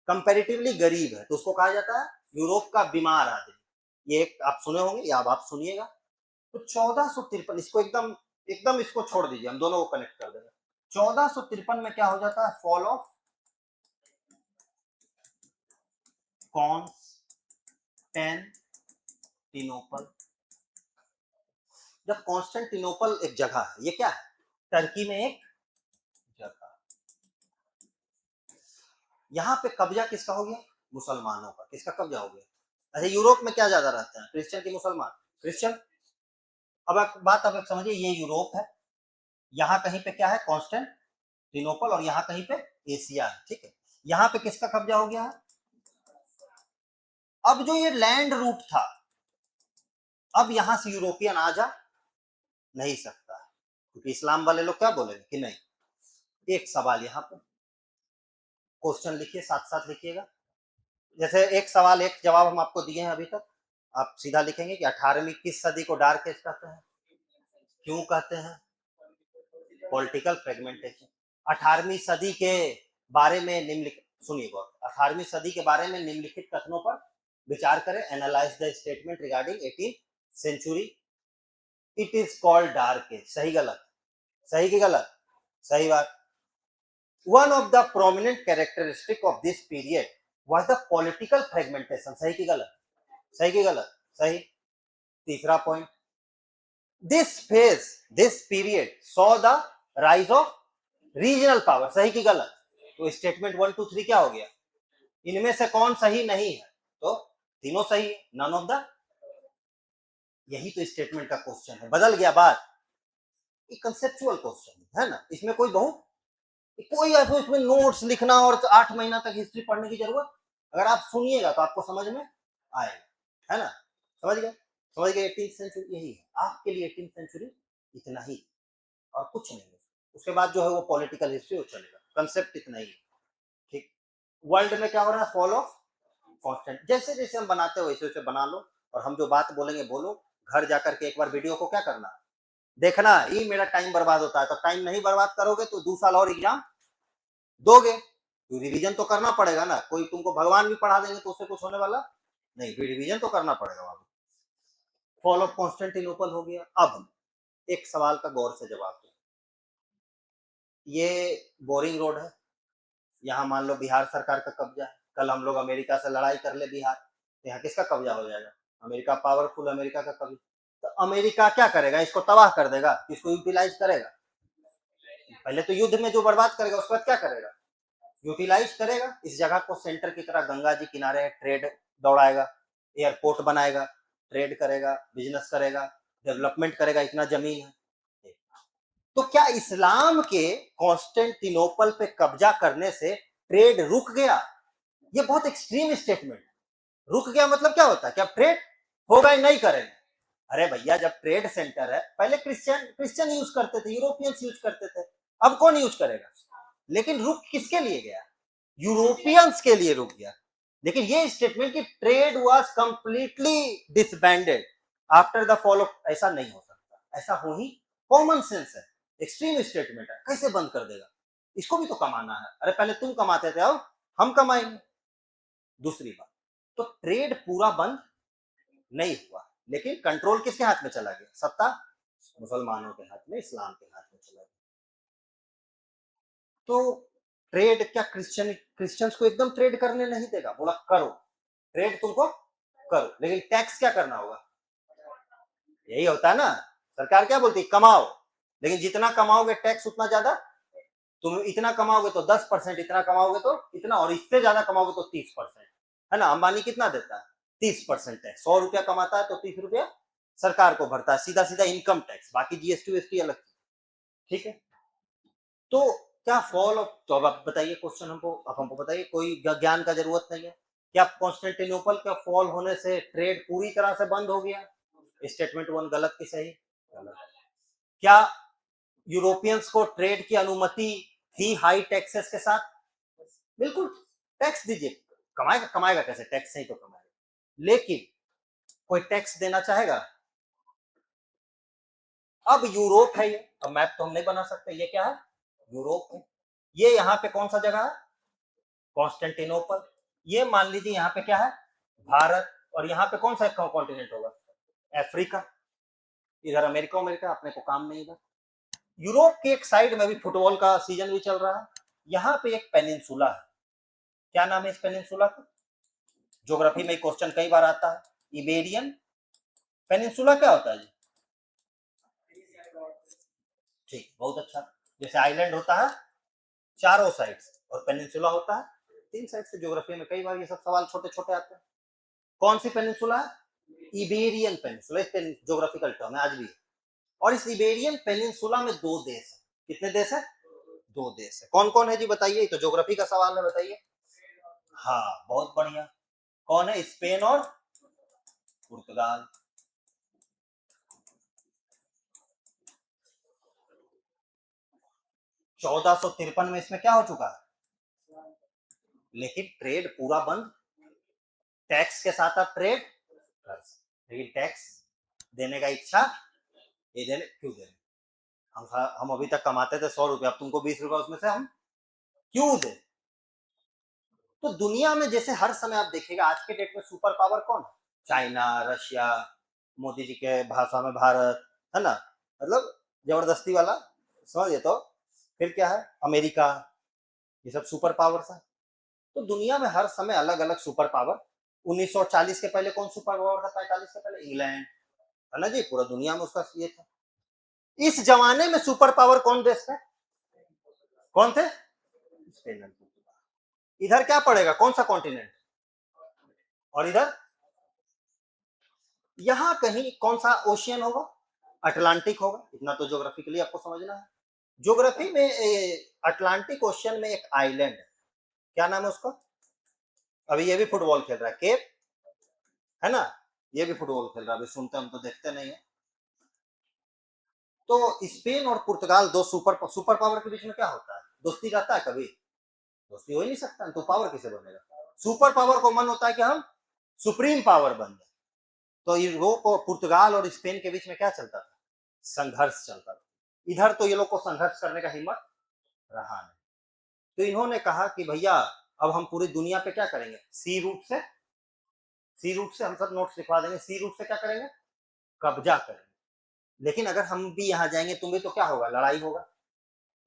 कंपैरेटिवली गरीब है, तो उसको कहा जाता है यूरोप का बीमार आदमी। ये एक आप सुने होंगे या अब आप सुनिएगा। तो 1453, इसको एकदम एकदम इसको छोड़ दीजिए, हम दोनों को कनेक्ट कर देंगे। 1453 में क्या हो जाता है, फॉल ऑफ कॉन्स्टेंटिनोपल। जब कॉन्स्टेंटिनोपल एक जगह है, ये क्या है, टर्की में एक जगह, यहाँ पे कब्जा किसका हो गया, मुसलमानों का। किसका कब्जा हो गया, अच्छा यूरोप में क्या ज्यादा रहते हैं, क्रिश्चियन की मुसलमान, क्रिश्चियन। अब एक बात आप समझिए, ये यूरोप है, यहाँ कहीं पे क्या है, कॉन्स्टेंटिनोपल, और यहाँ कहीं पे एशिया है, ठीक है। यहाँ पे किसका कब्जा हो गया है। अब जो ये लैंड रूट था, अब यहां से यूरोपियन आ जा नहीं सकता, क्योंकि इस्लाम वाले लोग क्या बोलेंगे कि नहीं। एक सवाल यहाँ पे, क्वेश्चन लिखिए, साथ साथ लिखिएगा। जैसे एक सवाल एक जवाब हम आपको दिए हैं अभी तक, आप सीधा लिखेंगे कि 18वीं किस सदी को डार्क एज कहते हैं, क्यों कहते हैं, पॉलिटिकल फ्रेगमेंटेशन। 18वीं सदी के बारे में निम्नलिखित, सुनिए गौर, 18वीं सदी के बारे में निम्नलिखित कथनों पर विचार करें, analyse the statement regarding 18th century, it is called dark age. सही गलत, सही की गलत, सही बात। One of the prominent characteristic of this period was the political fragmentation. सही की गलत, सही की गलत, सही। तीसरा point, this period saw the rise of regional power. सही की गलत, तो स्टेटमेंट 1 2 3 क्या हो गया, इनमें से कौन सही नहीं है, तो तीनों सही है, नन ऑफ द। यही तो स्टेटमेंट का क्वेश्चन है, बदल गया बात, ये कंसेप्चुअल क्वेश्चन है ना, इसमें कोई बहुत कोई ऐसा इसमें नोट्स लिखना और 8 महीना तक हिस्ट्री पढ़ने की जरूरत, अगर आप सुनिएगा तो आपको समझ में आएगा, है ना, समझ गए, समझ गए। 18th सेंचुरी यही है आपके लिए, 18th सेंचुरी इतना ही और कुछ नहीं है। उसके बाद जो है वो पॉलिटिकल हिस्ट्री वो चलेगा, कंसेप्ट इतना ही है, ठीक। वर्ल्ड में क्या हो रहा है, फॉल ऑफ कॉन्स्टेंट, जैसे जैसे हम बनाते हो वैसे वैसे बना लो, और हम जो बात बोलेंगे बोलो, घर जाकर के एक बार वीडियो को क्या करना, देखना। ये मेरा टाइम बर्बाद होता है, तो टाइम नहीं बर्बाद करोगे तो 2 साल और एग्जाम दोगे, तो रिवीजन तो करना पड़ेगा ना, कोई तुमको भगवान भी पढ़ा देंगे तो उससे कुछ होने वाला नहीं, रिवीजन तो करना पड़ेगा वहां। फॉल ऑफ कॉन्स्टेंटिनोपल हो गया। अब एक सवाल का गौर से जवाब दो, ये बोरिंग रोड है, यहाँ मान लो बिहार सरकार का कब्जा है, कल हम लोग अमेरिका से लड़ाई कर ले बिहार, तो यहाँ किसका कब्जा हो जाएगा? अमेरिका पावरफुल, अमेरिका का कब्जा। तो अमेरिका क्या करेगा? इसको तबाह कर देगा, इसको यूटिलाइज करेगा। पहले तो युद्ध में जो बर्बाद करेगा उसके बाद क्या करेगा? यूटिलाइज करेगा। इस जगह को सेंटर की तरह गंगा जी किनारे ट्रेड दौड़ाएगा, एयरपोर्ट बनाएगा, ट्रेड करेगा, बिजनेस करेगा, डेवलपमेंट करेगा, इतना जमीन है। तो क्या इस्लाम के कॉन्स्टेंटिनोपल पे कब्जा करने से ट्रेड रुक गया? ये बहुत एक्सट्रीम स्टेटमेंट। रुक गया मतलब क्या होता है? क्या ट्रेड होगा ही नहीं करेंगे? अरे भैया, जब ट्रेड सेंटर है, पहले क्रिश्चियन यूज करते थे, यूरोपियंस यूज करते थे, अब कौन यूज करेगा? लेकिन रुक किसके लिए गया? यूरोपियंस के लिए रुक गया। लेकिन ये स्टेटमेंट कि trade was completely disbanded after the fall of, ऐसा नहीं हो सकता। ऐसा हो ही कॉमन सेंस है, एक्सट्रीम स्टेटमेंट है, कैसे बंद कर देगा? इसको भी तो कमाना है। अरे पहले तुम कमाते थे, अब हम कमाएंगे। दूसरी बात, तो ट्रेड पूरा बंद नहीं हुआ, लेकिन कंट्रोल किसके हाथ में चला गया? सत्ता मुसलमानों के हाथ में, इस्लाम के हाथ में चला गया। तो ट्रेड क्या क्रिश्चियंस को एकदम ट्रेड करने नहीं देगा? बोला करो ट्रेड, तुमको करो, लेकिन टैक्स क्या करना होगा? यही होता है ना, सरकार क्या बोलती है? कमाओ, लेकिन जितना कमाओगे टैक्स उतना ज्यादा। तुम इतना कमाओगे तो 10%, इतना कमाओगे तो इतना, और इससे ज्यादा कमाओगे तो 30%। है ना? अंबानी कितना देता है? 30% टैक्स। 100 रुपया कमाता है तो 30 रुपया सरकार को भरता है, सीधा सीधा इनकम टैक्स, बाकी जीएसटी वीएसटी अलग। ठीक है, तो क्या फॉल ऑफ, तो अब आप बताइए क्वेश्चन हमको, अब हमको बताइए, कोई ज्ञान का जरूरत नहीं है। क्या कॉन्स्टेंटिनोपल का फॉल होने से ट्रेड पूरी तरह से बंद हो गया? स्टेटमेंट वन गलत की सही? गलत। क्या यूरोपियंस को ट्रेड की अनुमति थी हाई टैक्सेस के साथ? बिल्कुल, टैक्स दीजिए। कमाएगा, कमाएगा कैसे? टैक्स नहीं तो कमाएगा। लेकिन कोई टैक्स देना चाहेगा? अब यूरोप है ये, अब मैप तो हम नहीं बना सकते, ये क्या है? यूरोप है। ये यहाँ पे कौन सा जगह है? कॉन्स्टेंटिनोपल। ये मान लीजिए यहाँ पे क्या है? भारत। और यहाँ पे कौन सा कॉन्टिनेंट होगा? अफ्रीका। इधर अमेरिका, अमेरिका, अपने को काम नहीं इधर। यूरोप के एक साइड में भी फुटबॉल का सीजन भी चल रहा है। यहाँ पे एक पेनिनसुला है। क्या नाम है इस पेनिनसुला का? ज्योग्राफी में क्वेश्चन कई बार आता है। इबेरियन पेनिनसुला क्या होता है जी? ठीक, बहुत अच्छा। जैसे आइलैंड होता है चारों साइड से, और पेनिनसुला होता है 3 साइड से। ज्योग्राफी में कई बार ये सब सवाल छोटे छोटे आते हैं। कौन सी पेनिनसुला है? Iberian peninsula. इस ज्योग्राफिकल टर्म है आज भी। और इस इबेरियन पेनिनसुला में 2 देश है। कितने देश है? 2 देश है। कौन कौन है जी बताइए? तो ज्योग्राफी का सवाल है, बताइए। हाँ, बहुत बढ़िया। कौन है? स्पेन और पुर्तगाल। 1453 में इसमें क्या हो चुका है? लेकिन ट्रेड पूरा बंद। टैक्स के साथ आप ट्रेड कर सकते, लेकिन टैक्स देने का इच्छा ये देने क्यों दे? हम अभी तक कमाते थे 100 रुपया, अब तुमको 20 रुपया उसमें से हम क्यों दे? तो दुनिया में जैसे हर समय आप देखिएगा, आज के डेट में सुपर पावर कौन है? चाइना, रशिया, मोदी जी के भाषा में भारत, है ना? मतलब जबरदस्ती वाला, समझिए। तो फिर क्या है? अमेरिका, ये सब सुपर पावर्स है। तो दुनिया में हर समय अलग अलग सुपर पावर। 1940 के पहले कौन सुपर पावर था? 45 के पहले इंग्लैंड, है ना जी? पूरा दुनिया में उसका ये था। इस जमाने में सुपर पावर कौन देश थे? कौन थे? स्पेन। इधर क्या पड़ेगा? कौन सा कॉन्टिनेंट? और इधर यहां कहीं कौन सा ओशियन होगा? अटलांटिक होगा। इतना तो ज्योग्राफिकली आपको समझना है। ज्योग्राफी में अटलांटिक ओशियन में एक आइलैंड है, क्या नाम है उसका? अभी ये भी फुटबॉल खेल रहा है, केप, है ना? ये भी फुटबॉल खेल रहा है, अभी सुनते हम तो देखते नहीं है। तो स्पेन और पुर्तगाल, 2 सुपर पावर के बीच में क्या होता है? दोस्ती रहता है कभी? दोस्ती हो ही नहीं सकता, तो पावर किसे बनेगा? सुपर पावर को मन होता है कि हम सुप्रीम पावर बन जाए। तो यूरोप और पुर्तगाल और स्पेन के बीच में क्या चलता था? संघर्ष चलता था। इधर तो ये लोग को संघर्ष करने का हिम्मत रहा नहीं। तो इन्होंने कहा कि भैया, अब हम पूरी दुनिया पे क्या करेंगे? सी रूट से हम सब नोट्स लिखवा देंगे। सी रूट से क्या करेंगे? कब्जा करेंगे। लेकिन अगर हम भी यहाँ जाएंगे, तुम्हें तो क्या होगा? लड़ाई होगा।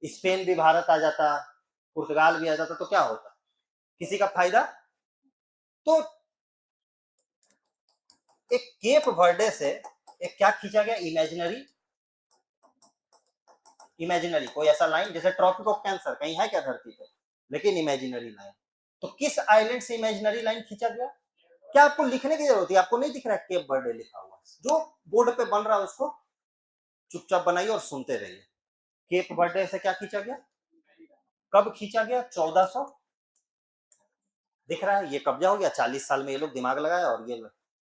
स्पेन भी भारत आ जाता, पुर्तगाल भी आ जाता, तो क्या होता? किसी का फायदा? तो एक केप वर्डे से एक क्या खींचा गया, इमेजिनरी, इमेजिनरी कोई ऐसा लाइन जैसे ट्रॉपिक ऑफ कैंसर कहीं है क्या धरती पे, लेकिन इमेजिनरी लाइन। तो किस आइलैंड से इमेजिनरी लाइन खींचा गया? क्या आपको लिखने की जरूरत है? आपको नहीं दिख रहा है केप वर्डे लिखा हुआ? जो बोर्ड पे बन रहा है उसको चुपचाप बनाइए और सुनते रहिए। केप वर्डे से क्या खींचा गया, कब खींचा गया? 1400, दिख रहा है ये कब्जा हो गया। 40 साल में ये लोग दिमाग लगाया और ये,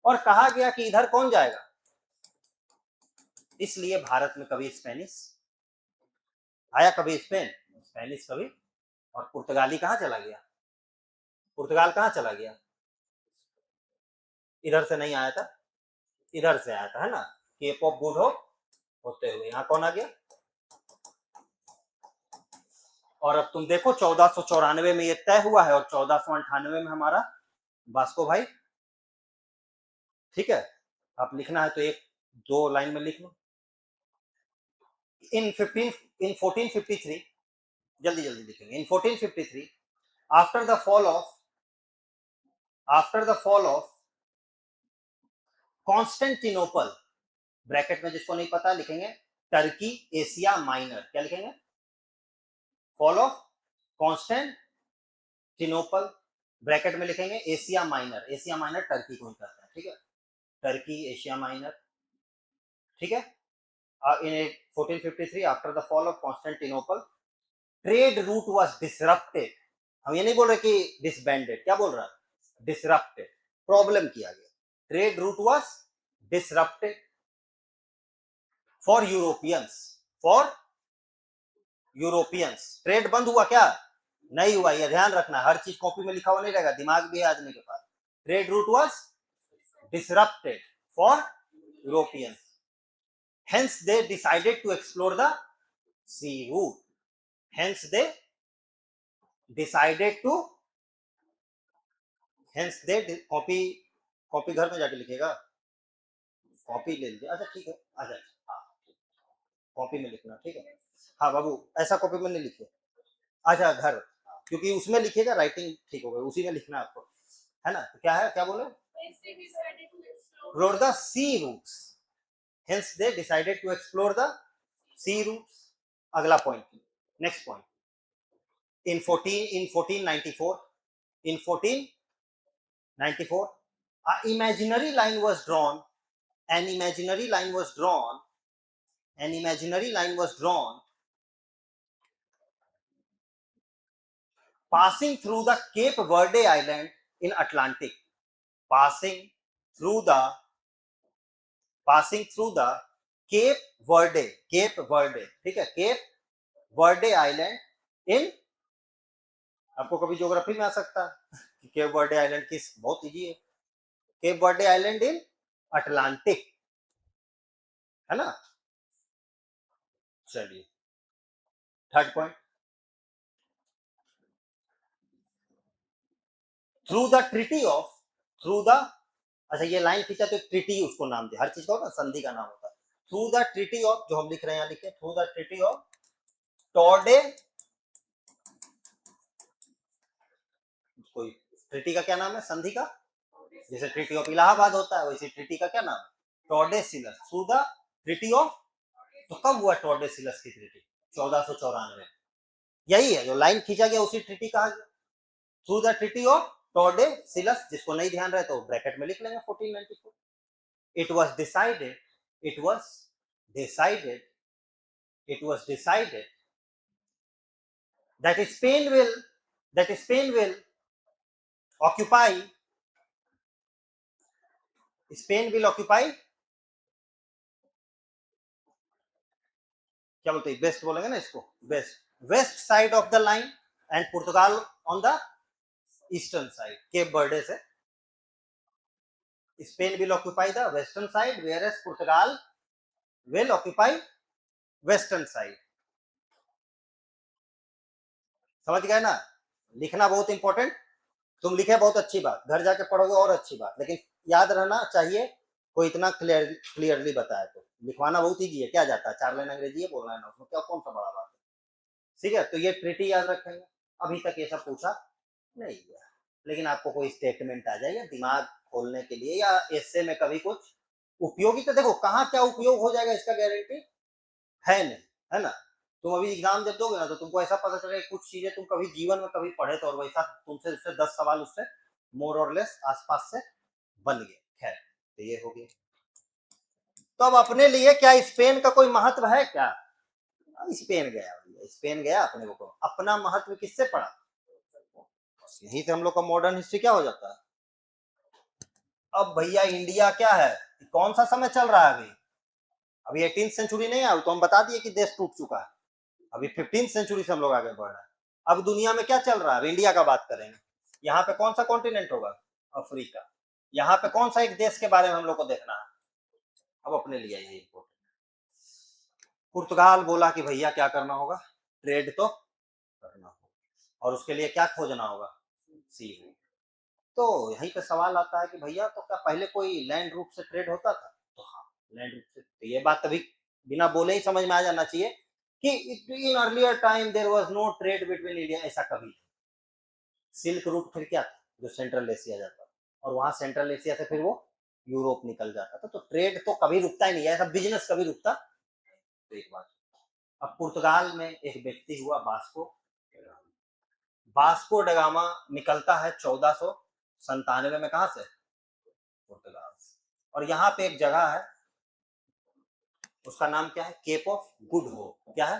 और कहा गया कि इधर कौन जाएगा, इसलिए भारत में कभी स्पेनिश आया, कभी स्पेन, स्पेनिश कभी, और पुर्तगाली कहां चला गया, पुर्तगाल कहां चला गया, इधर से नहीं आया था, इधर से आया था, है ना, केप ऑफ गुड होप होते हुए यहाँ कौन आ गया। और अब तुम देखो 1494 में ये तय हुआ है और 1498 में हमारा वास्को भाई, ठीक है। आप लिखना है तो एक दो लाइन में लिख लो। इन 1453, जल्दी जल्दी लिखेंगे। इन 1453 after the fall of Constantinople, bracket में जिसको नहीं पता लिखेंगे टर्की एशिया माइनर, क्या लिखेंगे, फॉल ऑफ कॉन्स्टेंटिनोपल, ब्रैकेट में लिखेंगे Asia minor, Asia minor Turkey को ही कहता है, ठीक है, टर्की एशिया माइनर, ठीक है। इन 1453 after the fall of Constantinople trade route was disrupted, हम ये नहीं बोल रहे कि डिसबैंडेड, क्या बोल रहा है, डिसरप्टेड, प्रॉब्लम किया गया, trade route was disrupted for Europeans, for Europeans, trade बंद हुआ क्या, नहीं हुआ, ये ध्यान रखना, हर चीज कॉपी में लिखा हुआ नहीं रहेगा, दिमाग भी है आदमी के पास। Trade route was disrupted for Europeans, hence they decided to explore the sea route, hence they decided to, hence they copy, copy घर में जाके लिखेगा, कॉपी ले लीजिए, अच्छा ठीक है, अच्छा हाँ, कॉपी में लिखना, ठीक है, हाँ बाबू ऐसा कॉपी में नहीं लिखिए, अच्छा घर, क्योंकि उसमें लिखिएगा राइटिंग ठीक होगा, उसी में लिखना आपको, है ना, तो क्या है, क्या बोले, explore the sea routes, hence they decided to explore the sea routes। अगला point, next point, in 1494, in 1494 an imaginary line was drawn, an imaginary line was drawn, an imaginary line was drawn passing through the Cape Verde Island in Atlantic, passing through the Cape Verde, Cape Verde, ठीक है, Cape Verde Island in, आपको कभी geography में आ सकता है कि Cape Verde island किस, बहुत इजी है, Cape Verde island in Atlantic, है ना। चलिए third point, through the treaty of, through the, अच्छा ये लाइन खींचा तो ट्रीटी उसको नाम दे, हर चीज का होता है संधि का नाम होता है, थ्रू द ट्रीटी ऑफ, जो हम लिख रहे हैं यहाँ लिखे, थ्रू द ट्रीटी ऑफ टॉर्डे, कोई ट्रीटी का क्या नाम है, संधि का, जैसे ट्रीटी ऑफ इलाहाबाद होता है वैसे ट्रीटी का क्या नाम, टॉर्डेसिलस, थ्रू द ट्रीटी ऑफ, तो कब हुआ टॉर्डेसिलस की ट्रीटी, 1494, यही है जो लाइन खींचा गया उसी ट्रीटी कहा गया, थ्रू द ट्रीटी ऑफ टॉर्डेसिलस, जिसको नहीं ध्यान रहे तो ब्रैकेट में लिख लेंगे 1494, it was decided, it was decided, it was decided that Spain will, that Spain will occupy, Spain will occupy, क्या बोलते हैं, वेस्ट बोलेंगे ना इसको, west, west side of the line and Portugal on the eastern side, Cape Verde से Spain will occupy the western side whereas Portugal will occupy western side, समझ गए ना, लिखना बहुत इंपॉर्टेंट, तुम लिखे बहुत अच्छी बात, घर जाके पढ़ोगे और अच्छी बात, लेकिन याद रहना चाहिए कोई इतना क्लियरली बताए, तो लिखवाना बहुत ईजी है, क्या जाता है, 4 लाइन अंग्रेजी है बोलना है ना, उसमें क्या कौन सा बड़ा बात है, ठीक है, तो ये ट्रीटी याद रखेंगे, अभी तक ये सब पूछा नहीं गया, लेकिन आपको कोई स्टेटमेंट आ जाएगा, दिमाग खोलने के लिए या ऐसे में कभी कुछ उपयोगी, तो देखो कहाँ क्या उपयोग हो जाएगा इसका गारंटी है नहीं, है ना। तुम अभी एग्जाम जब दोगे ना तो तुमको ऐसा पता चलेगा कुछ चीजें तुम कभी जीवन में कभी पढ़े तो, और वैसा तुमसे उससे 10 सवाल उससे मोर और लेस आसपास से बन गए। खैर तो ये हो गया। तो अब अपने लिए क्या स्पेन का कोई महत्व है क्या? स्पेन गया, स्पेन गया, अपने को अपना महत्व किससे पड़ा? यही से हम लोग का मॉडर्न हिस्ट्री क्या हो जाता है। अब भैया इंडिया क्या है, कौन सा समय चल रहा है अभी? अभी 18th सेंचुरी नहीं आई तो हम बता दिए कि देश टूट चुका है। अभी 15th सेंचुरी से हम लोग आगे बढ़ रहे हैं। अब दुनिया में क्या चल रहा है, इंडिया का बात करेंगे। यहाँ पे कौन सा कॉन्टिनेंट होगा? अफ्रीका। यहाँ पे कौन सा एक देश के बारे में हम लोग को देखना है? अब अपने लिए ये इम्पोर्टेंट। पुर्तगाल बोला कि भैया क्या करना होगा, ट्रेड तो करना होगा, और उसके लिए क्या खोजना होगा? सी रूट। तो यहीं पे सवाल आता है कि भैया तो क्या पहले कोई लैंड रूट से ट्रेड होता था? तो हाँ, लैंड रूट से। तो ये बात तभी बिना बोले ही समझ में आ जाना चाहिए कि in earlier time there was no trade between India, ऐसा कभी। सिल्क रूट फिर क्या था, जो सेंट्रल एशिया जाता था, और वहां सेंट्रल एशिया से फिर वो यूरोप निकल जाता था। तो ट्रेड तो कभी रुकता ही नहीं है, ऐसा बिजनेस कभी रुकता। तो एक बात। अब पुर्तगाल में एक व्यक्ति हुआ वास्को, वास्को डगामा निकलता है 1497 में, कहां से? पुर्तगाल। और यहाँ पे एक जगह है, उसका नाम क्या है? Cape of Good Hope. क्या है?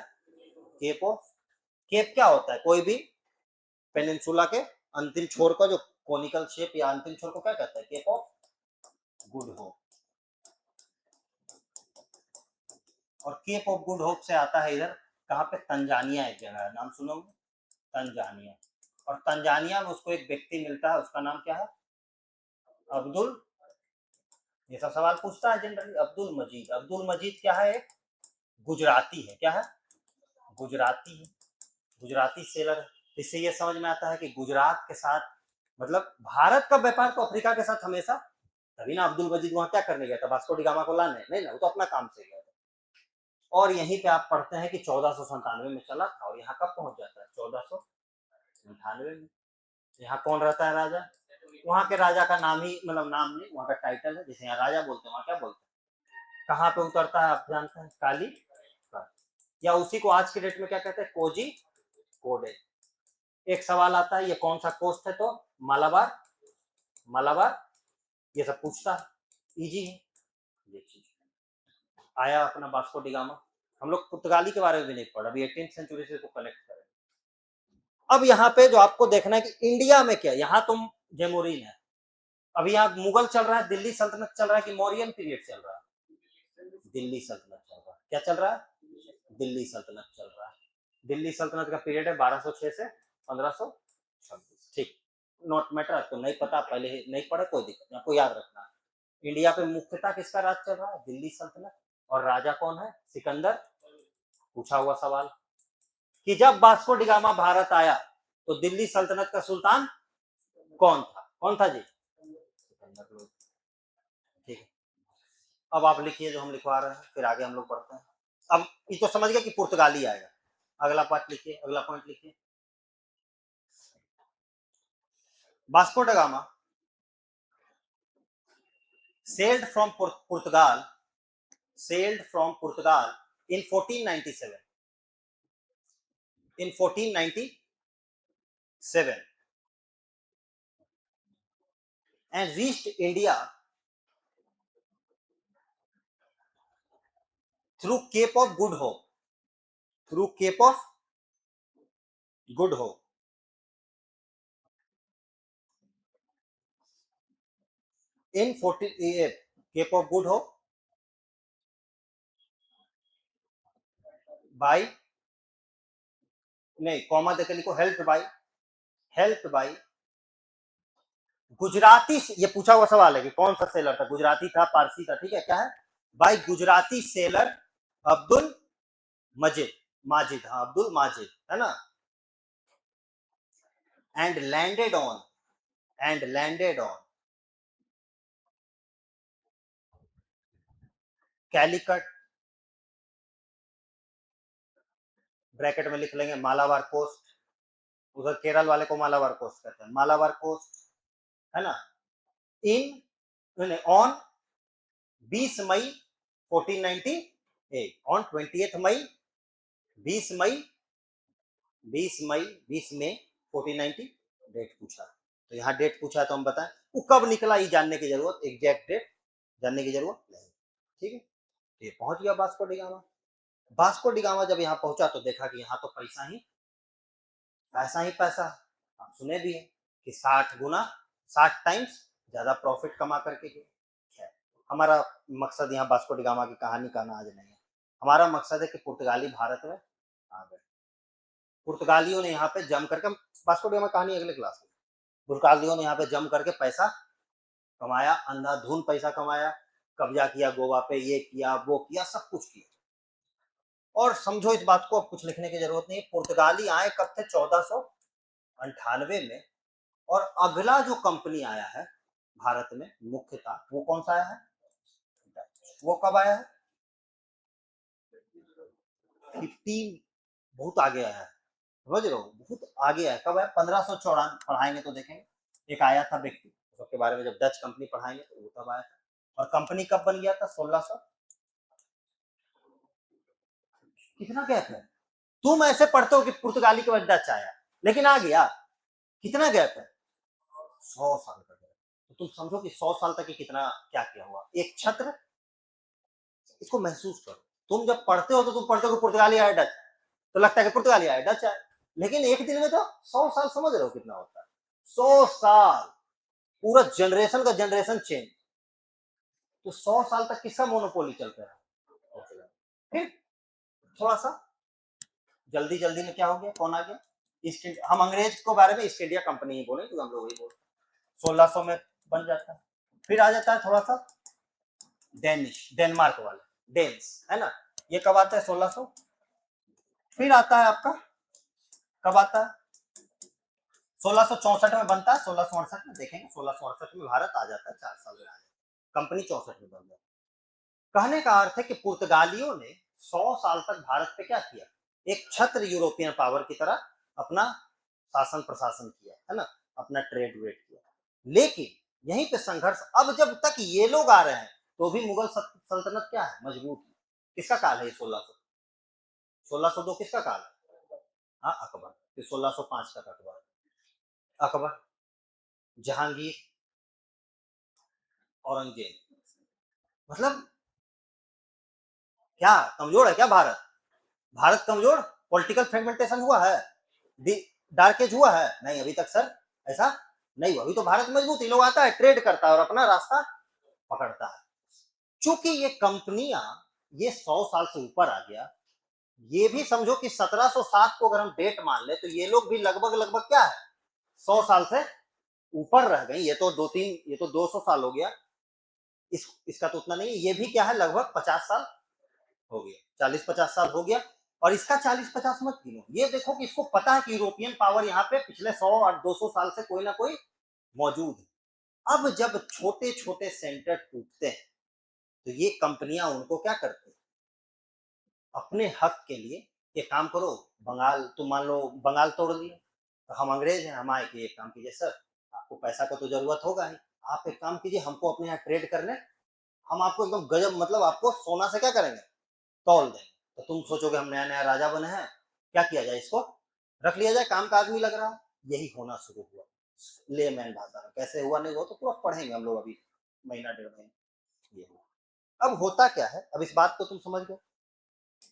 Cape of. केप क्या होता है? कोई भी पेनिनसुला के अंतिम छोर का जो कोनिकल शेप या अंतिम छोर को क्या कहता है? Cape of Good Hope. और केप ऑफ गुड होप से आता है इधर, कहाँ पे? तंजानिया एक जगह है, नाम सुनोगे? तंजानिया। और तंजानिया में उसको एक व्यक्ति मिलता है, उसका नाम क्या है? अब्दुल, ये सब सवाल पूछता है जनरली। अब्दुल मजीद। अब्दुल मजीद क्या है? एक गुजराती है। क्या है? गुजराती है, गुजराती सेलर है। इससे ये समझ में आता है कि गुजरात के साथ, मतलब भारत का व्यापार तो अफ्रीका के साथ हमेशा, तभी ना अब्दुल मजीद वहां क्या करने गया था? वास्को डी गामा को लाने नहीं ना, वो तो अपना काम से गया था। और यहीं पे आप पढ़ते हैं कि 1497 में चला था, और यहाँ कब पहुंच जाता है? 1498 में। यहाँ कौन रहता है राजा? वहाँ के राजा का नाम ही, मतलब नाम नहीं, वहाँ का टाइटल है। जैसे यहाँ राजा बोलते हैं, वहाँ क्या बोलते हैं? कहाँ पे उतरता है आप जानते हैं? काली, या उसी को आज के डेट में क्या कहते हैं? कोजी कोडे। एक सवाल आता है, ये कौन सा कोस्ट है? तो मालाबार, मालाबार। ये सब पूछता है, इजी है ये चीज। आया अपना वास्को डी गामा। हम लोग पुर्तगाली के बारे में भी नहीं पढ़ा, अभी 18th सेंचुरी से तो कनेक्ट करें। अब यहाँ पे जो आपको देखना है कि इंडिया में क्या, यहाँ तुम जेमोरिन है, अभी यहाँ मुगल चल रहा है, दिल्ली सल्तनत चल रहा है, कि मौर्यन पीरियड चल रहा है? दिल्ली सल्तनत चल रहा है। क्या चल रहा है? दिल्ली सल्तनत चल रहा है। दिल्ली सल्तनत का पीरियड है 1206 से 1526। ठीक, नॉट मैटर, तो नहीं पता, पहले नहीं पढ़े कोई दिक्कत नहीं, आपको याद रखना है। इंडिया पे मुख्यतः किसका राज चल रहा है? दिल्ली सल्तनत। और राजा कौन है? सिकंदर। पूछा हुआ सवाल कि जब वास्को डी गामा भारत आया तो दिल्ली सल्तनत का सुल्तान कौन था? कौन था जी? सिकंदर लोधी। ठीक है, अब आप लिखिए जो हम लिखवा रहे हैं, फिर आगे हम लोग पढ़ते हैं। अब ये तो समझ गए कि पुर्तगाली आएगा। अगला पार्ट लिखिए, अगला पॉइंट लिखिए। Vasco da Gama sailed from Portugal, sailed from Portugal in 1497. In 1497, and reached India through Cape of Good Hope. Through Cape of Good Hope. In 14 Cape of Good Hope by, नहीं comma देकर लिखो, help by Gujarati. ये पूछा हुआ सवाल है कि कौन सा सेलर था, गुजराती था, पारसी था, ठीक है। क्या है? बाय गुजराती सेलर अब्दुल मजिद, माजिद, हाँ अब्दुल माजिद, है ना। And landed on, and landed on Calicut, bracket में लिख लेंगे मालाबार कोस्ट, उधर केरल वाले को मालाबार कोस्ट कहते हैं, मालाबार कोस्ट, है ना। इन ऑन 20 मई 1498, ऑन 20 मई 20 मई 20 में 1490 डेट पूछा। तो यहाँ डेट पूछा तो हम बताएं वो कब निकला, ये जानने की जरूरत, एग्जैक्ट डेट जानने की जरूरत नहीं। ठीक है, ये पहुंच गया Vasco D gamma. Vasco D gamma जब यहाँ पहुंचा तो देखा कि यहाँ तो पैसा ही पैसा। आप सुने भी है कि 60 गुना 60 टाइम्स ज्यादा प्रॉफिट कमा करके गए। हमारा मकसद यहाँ वास्को डी गामा की कहानी कहना आज नहीं है। हमारा मकसद है कि पुर्तगाली भारत में आ गए। पुर्तगालियों ने यहाँ पे जम करके, वास्को डी गामा कहानी अगले क्लास में, पुर्तगालियों ने यहाँ पे जम करके पैसा कमाया, अंधाधुन पैसा कमाया, कब्जा किया गोवा पे, ये किया वो किया, सब कुछ किया। और समझो इस बात को, अब कुछ लिखने की जरूरत नहीं। पुर्तगाली आए कब थे? 1498 में। और अगला जो कंपनी आया है भारत में मुख्यतः, वो कौन सा आया है? वो कब आया है? 15, बहुत आगे आया है, समझ रहे हो, बहुत आगे आया। कब आया? 1594 पढ़ाएंगे तो देखेंगे। एक आया था व्यक्ति, उसके बारे में जब डच कंपनी पढ़ाएंगे तो वो तब आया था। और कंपनी कब बन गया था? 1600। कितना गैप है? तुम ऐसे पढ़ते हो कि पुर्तगाली के बाद डच आया, लेकिन आ गया। कितना गैप है? 100 साल का गैप। तो तुम समझो कि 100 साल तक कितना क्या किया हुआ एक छत्र। इसको महसूस करो। तुम जब पढ़ते हो तो तुम पढ़ते हो कि पुर्तगाली आया डच, तो लगता है कि पुर्तगाली आया डच आया, लेकिन एक दिन में तो 100 साल, समझ रहे हो कितना होता है? 100 साल, पूरा जनरेशन का जनरेशन चेंज। तो 100 साल तक किसका मोनोपोली चलता है? फिर थोड़ा सा जल्दी जल्दी में क्या हो गया? कौन आ गया? East India. हम अंग्रेज को बारे में ईस्ट इंडिया कंपनी ही बोले, तो हम लोग वही बोलते। 1600 में बन जाता है। फिर आ जाता है थोड़ा सा डेनिश, डेनमार्क वाले, डेन्स, है ना। ये कब आता है? 1600। फिर आता है आपका, कब आता है? 1664 में बनता है। 1668 में देखेंगे, 1668 में भारत आ जाता है, 4 साल में आ जाता है। कंपनी 64 में बन जाती है। कहने का अर्थ है कि पुर्तगालियों ने 100 साल तक भारत पे क्या किया? एक छत्र यूरोपियन पावर की तरह अपना शासन प्रशासन किया, है ना, अपना ट्रेड वेट किया। लेकिन यहीं पे संघर्ष, अब जब तक ये लोग आ रहे हैं तो भी मुगल सल्तनत क्या है? मजबूत है। किसका काल है ये? 1602 किसका काल है? हाँ, अकबर। फिर 1605 तक अकबर, जहांगीर, औरंगजेब। मतलब क्या कमजोर है क्या भारत? भारत कमजोर? पॉलिटिकल फ्रेगमेंटेशन हुआ है? डार्क एज हुआ है? नहीं अभी तक सर, ऐसा नहीं हुआ। अभी तो भारत मजबूत ही, लोग आता है, ट्रेड करता है और अपना रास्ता पकड़ता है। चूंकि ये कंपनियां, ये 100 साल से ऊपर आ गया। ये भी समझो कि 1707 को अगर हम डेट मान ले तो ये लोग भी लगभग लगभग क्या है, 100 साल से ऊपर रह गए। ये तो 200 साल हो गया। इसका तो उतना नहीं, ये भी क्या है, लगभग 50 साल हो गया, 40-50 साल हो गया। और इसका 40-50 मत गिनो, ये देखो कि इसको पता है कि यूरोपियन पावर यहाँ पे पिछले 100 और 200 साल से कोई ना कोई मौजूद है। अब जब छोटे छोटे सेंटर टूटते हैं तो ये कंपनियां उनको क्या करती है? अपने हक के लिए, ये काम करो, बंगाल, तुम मान लो बंगाल तोड़ लिए, तो हम अंग्रेज हैं, हम आए कि एक काम कीजिए सर, आपको पैसा का तो जरूरत होगा ही, आप एक काम कीजिए, हमको अपने यहाँ ट्रेड करने, हम आपको एकदम गजब, मतलब आपको सोना से क्या करेंगे, तौल देंगे। तो तुम सोचोगे हम नया नया राजा बने हैं, क्या किया जाए, इसको रख लिया जाए, काम का आदमी लग रहा है। यही होना शुरू हुआ लेमैन भाषा में। कैसे हुआ नहीं हुआ तो पूरा पढ़ेंगे हम लोग अभी, महीना 1.5 महीने। ये हुआ। अब होता क्या है, अब इस बात को तुम समझ गए।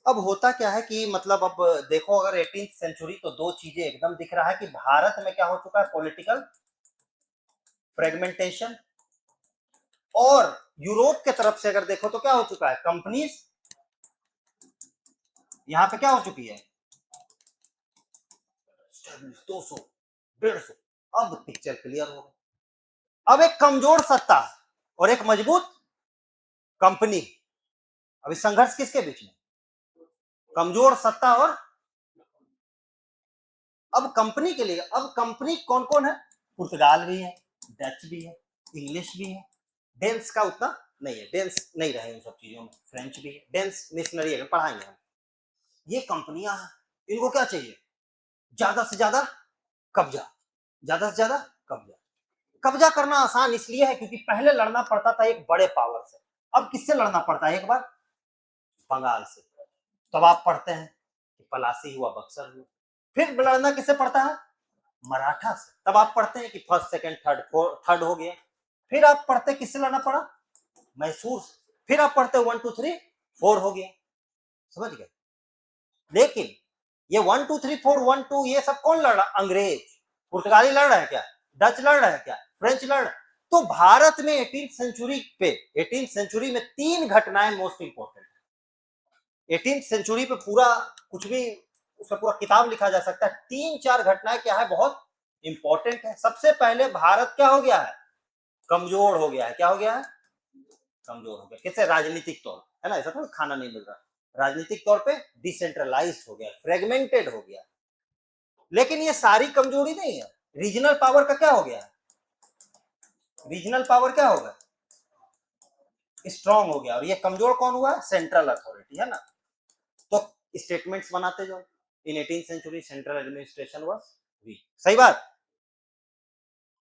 अब होता क्या है कि मतलब अब देखो, अगर 18th सेंचुरी, तो दो चीजें एकदम दिख रहा है कि भारत में क्या हो चुका है, पॉलिटिकल फ्रेगमेंटेशन। और यूरोप के तरफ से अगर देखो तो क्या हो चुका है, कंपनीज यहां पे क्या हो चुकी है, 200, 150। अब पिक्चर क्लियर हो गई। अब एक कमजोर सत्ता और एक मजबूत कंपनी। अभी संघर्ष किसके बीच में? कमजोर सत्ता और, अब कंपनी के लिए, अब कंपनी कौन कौन है? पुर्तगाल भी है, डच भी है, इंग्लिश भी है। डेंस का उतना नहीं है, डेंस नहीं रहे उन सब चीजों में। फ्रेंच भी है, डेंस मिशनरी है, पढ़ाएंगे हम। ये कंपनियां हैं, इनको क्या चाहिए? ज्यादा से ज्यादा कब्जा, ज्यादा से ज्यादा कब्जा। कब्जा करना आसान इसलिए है क्योंकि पहले लड़ना पड़ता था एक बड़े पावर से, अब किससे लड़ना पड़ता है? एक बार बंगाल से। तब आप पढ़ते हैं कि पलासी हुआ, बक्सर हुआ। फिर लड़ना किससे पड़ता है? मराठा से। तब आप पढ़ते हैं कि फर्स्ट सेकंड थर्ड हो गया। फिर आप पढ़ते हैं किससे लड़ना पड़ा? मैसूर से। फिर आप पढ़ते हैं 1 2 3 4 हो गया। समझ गए? लेकिन ये 1 2 3 4 1 2 ये सब कौन लड़ रहा? अंग्रेज। पुर्तगाली लड़ रहा है क्या? डच लड़ रहा है क्या? फ्रेंच लड़ रहा है। तो भारत में 18th सेंचुरी में 3 घटनाएं मोस्ट इंपोर्टेंट है। 18th सेंचुरी पे पूरा कुछ भी उसका पूरा किताब लिखा जा सकता है। 3-4 घटनाएं क्या है, बहुत इंपॉर्टेंट है। सबसे पहले भारत क्या हो गया है? कमजोर हो गया है। क्या हो गया है? कमजोर हो गया। किससे? राजनीतिक तौर, है ना? ऐसा तो खाना नहीं मिल रहा। राजनीतिक तौर पे डिसेंट्रलाइज्ड हो गया, फ्रेगमेंटेड हो गया। लेकिन ये सारी कमजोरी नहीं है। रीजनल पावर का क्या हो गया? रीजनल पावर क्या होगा? स्ट्रांग हो गया। और ये कमजोर कौन हुआ? सेंट्रल अथॉरिटी, है ना? तो स्टेटमेंट्स बनाते जाओ। In 18th century central administration was weak. सही बात।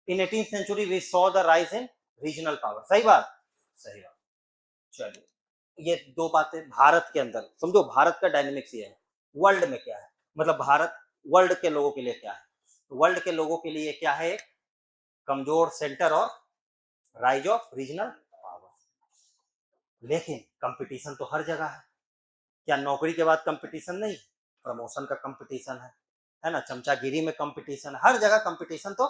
In 18th century we saw the rise in regional power. सही बात। सही बात। चलिए, ये दो बातें भारत के अंदर समझो। भारत का डायनेमिक्स ये है। वर्ल्ड में क्या है, मतलब भारत वर्ल्ड के लोगों के लिए क्या है? वर्ल्ड के लोगों के लिए क्या है? कमजोर सेंटर और राइज ऑफ रीजनल पावर। लेकिन कंपटीशन तो हर जगह है। क्या नौकरी के बाद कंपटीशन नहीं? प्रमोशन का कंपटीशन है ना? चमचागिरी में कंपटीशन, हर जगह कंपटीशन। तो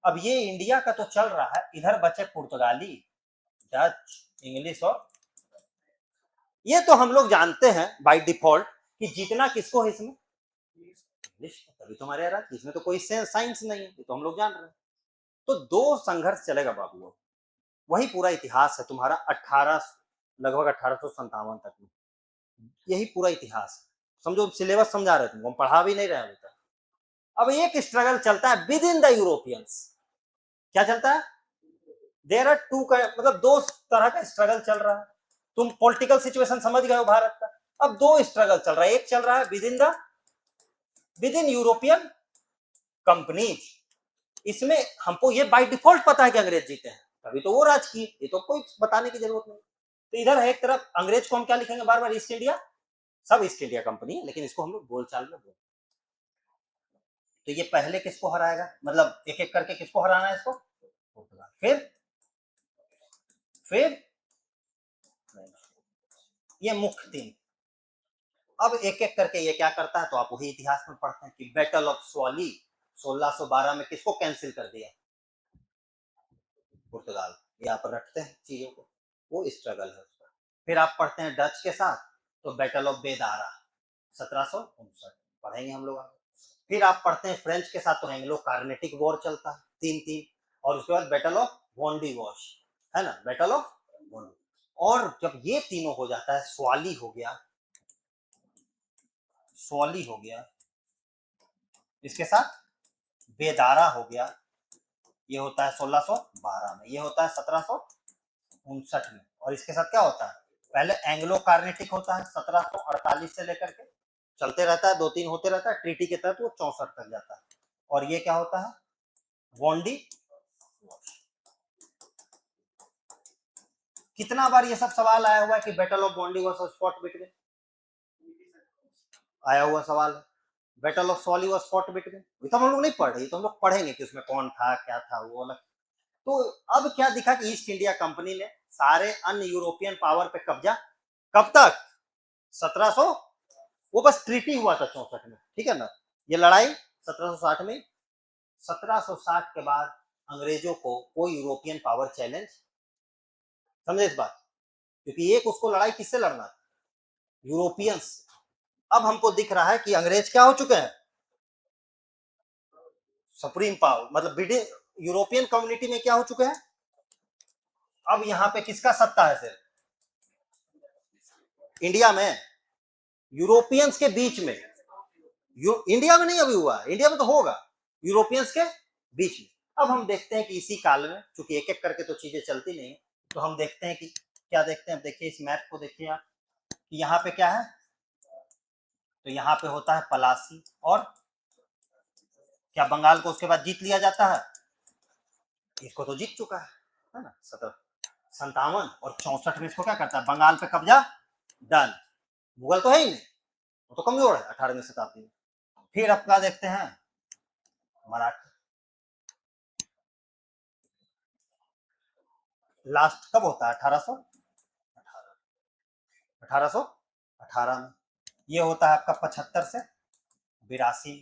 अब ये इंडिया का तो चल रहा है, इधर बचे पुर्तगाली, डच, इंग्लिश। और ये तो हम लोग जानते हैं बाय डिफॉल्ट कि जीतना किसको है इसमें? इंग्लिश। तभी तो हमारे यार इसमें तो कोई साइंस नहीं है, ये तो हम लोग जान रहे हैं। तो दो संघर्ष चलेगा बाबू। वही पूरा इतिहास है तुम्हारा 18 लगभग 1857 तक में। यही पूरा इतिहास है। समझो, सिलेबस समझा रहे तुमको, हम पढ़ा भी नहीं रहे अभी तक। अब एक स्ट्रगल चलता है विद इन द यूरोपियंस। क्या चलता है? देयर आर टू, मतलब दो तरह का स्ट्रगल चल रहा है। तुम पॉलिटिकल सिचुएशन समझ गए हो भारत का। अब दो स्ट्रगल चल रहा है। एक चल रहा है विद इन यूरोपियन कंपनीज। इसमें हमको ये बाय डिफॉल्ट पता है कि अंग्रेज जीते हैं, तभी तो वो राज किए, ये तो कोई बताने की जरूरत नहीं। तो इधर है एक तरफ अंग्रेज को हम क्या लिखेंगे बार बार? East India. सब ईस्ट इंडिया कंपनी है, लेकिन इसको हम लोग बोलचाल में बोलते। तो ये पहले किसको हराएगा, मतलब एक एक करके किसको हराना है इसको? फिर ये मुख्य तीन। अब एक एक करके ये क्या करता है, तो आप वही इतिहास में पढ़ते हैं कि बैटल ऑफ स्वाली 1612 में किसको कैंसिल कर दिया? पुर्तगाल। यहाँ पर रखते हैं चीजों को, वो स्ट्रगल है उसका। फिर आप पढ़ते हैं डच के साथ, तो बैटल ऑफ बेदारा 1759 पढ़ेंगे हम लोग। फिर आप पढ़ते हैं फ्रेंच के साथ, तो एंग्लो कार्नेटिक वॉर चलता है 3-3। और उसके बाद बैटल ऑफ वॉन्डी वॉश, है ना? Battle of Wandi. और जब ये तीनों हो जाता है, स्वाली हो गया, इसके साथ बेदारा हो गया, ये होता है 1612 में, ये होता है 1759 में। और इसके साथ क्या होता है? पहले एंग्लो कार्नेटिक होता है 1748 से लेकर के चलते रहता है, 2-3 होते रहता है, ट्रीटी के तहत वो 64 तक जाता है। और ये क्या होता है? वॉन्डी। कितना बार ये सब सवाल आया हुआ है कि battle of Wandi was fought between, आया हुआ सवाल है। Battle of Solly was fought between, ये तो हम लोग नहीं पढ़ रहे, तो हम लोग पढ़ेंगे कि उसमें कौन था, क्या था, वो अलग। तो अब क्या दिखा कि ईस्ट इंडिया कंपनी ने सारे अन्य यूरोपियन पावर पे कब्जा। कब तक? 1700, वो बस ट्रीटी हुआ था 64 में, ठीक है ना? ये लड़ाई 1760 में। 1760 के बाद अंग्रेजों को कोई यूरोपियन पावर चैलेंज, समझे इस बात? क्योंकि एक उसको लड़ाई किससे लड़ना था? यूरोपियंस। अब हमको दिख रहा है कि अंग्रेज क्या हो चुके हैं? सुप्रीम पावर, मतलब यूरोपियन कम्युनिटी में क्या हो चुके हैं? अब यहाँ पे किसका सत्ता है? सिर्फ इंडिया में, यूरोपियंस के बीच में। इंडिया में नहीं अभी हुआ, इंडिया में तो होगा, यूरोपियंस के बीच में। अब हम देखते हैं कि इसी काल में, चूंकि एक एक करके तो चीजें चलती नहीं, तो हम देखते हैं कि क्या देखते हैं। देखिए इस मैप को, देखिए आप कि यहाँ पे क्या है। तो यहाँ पे होता है पलासी। और क्या बंगाल को उसके बाद जीत लिया जाता है? इसको तो जीत चुका है ना, 57 और 64 में इसको क्या करता है, बंगाल पे कब्जा, डन। मुगल तो है ही नहीं, वो तो कमजोर है 18वीं शताब्दी में। फिर अपना देखते हैं मराठा। लास्ट कब होता है, 1818 में। ये होता है आपका 75 से 82,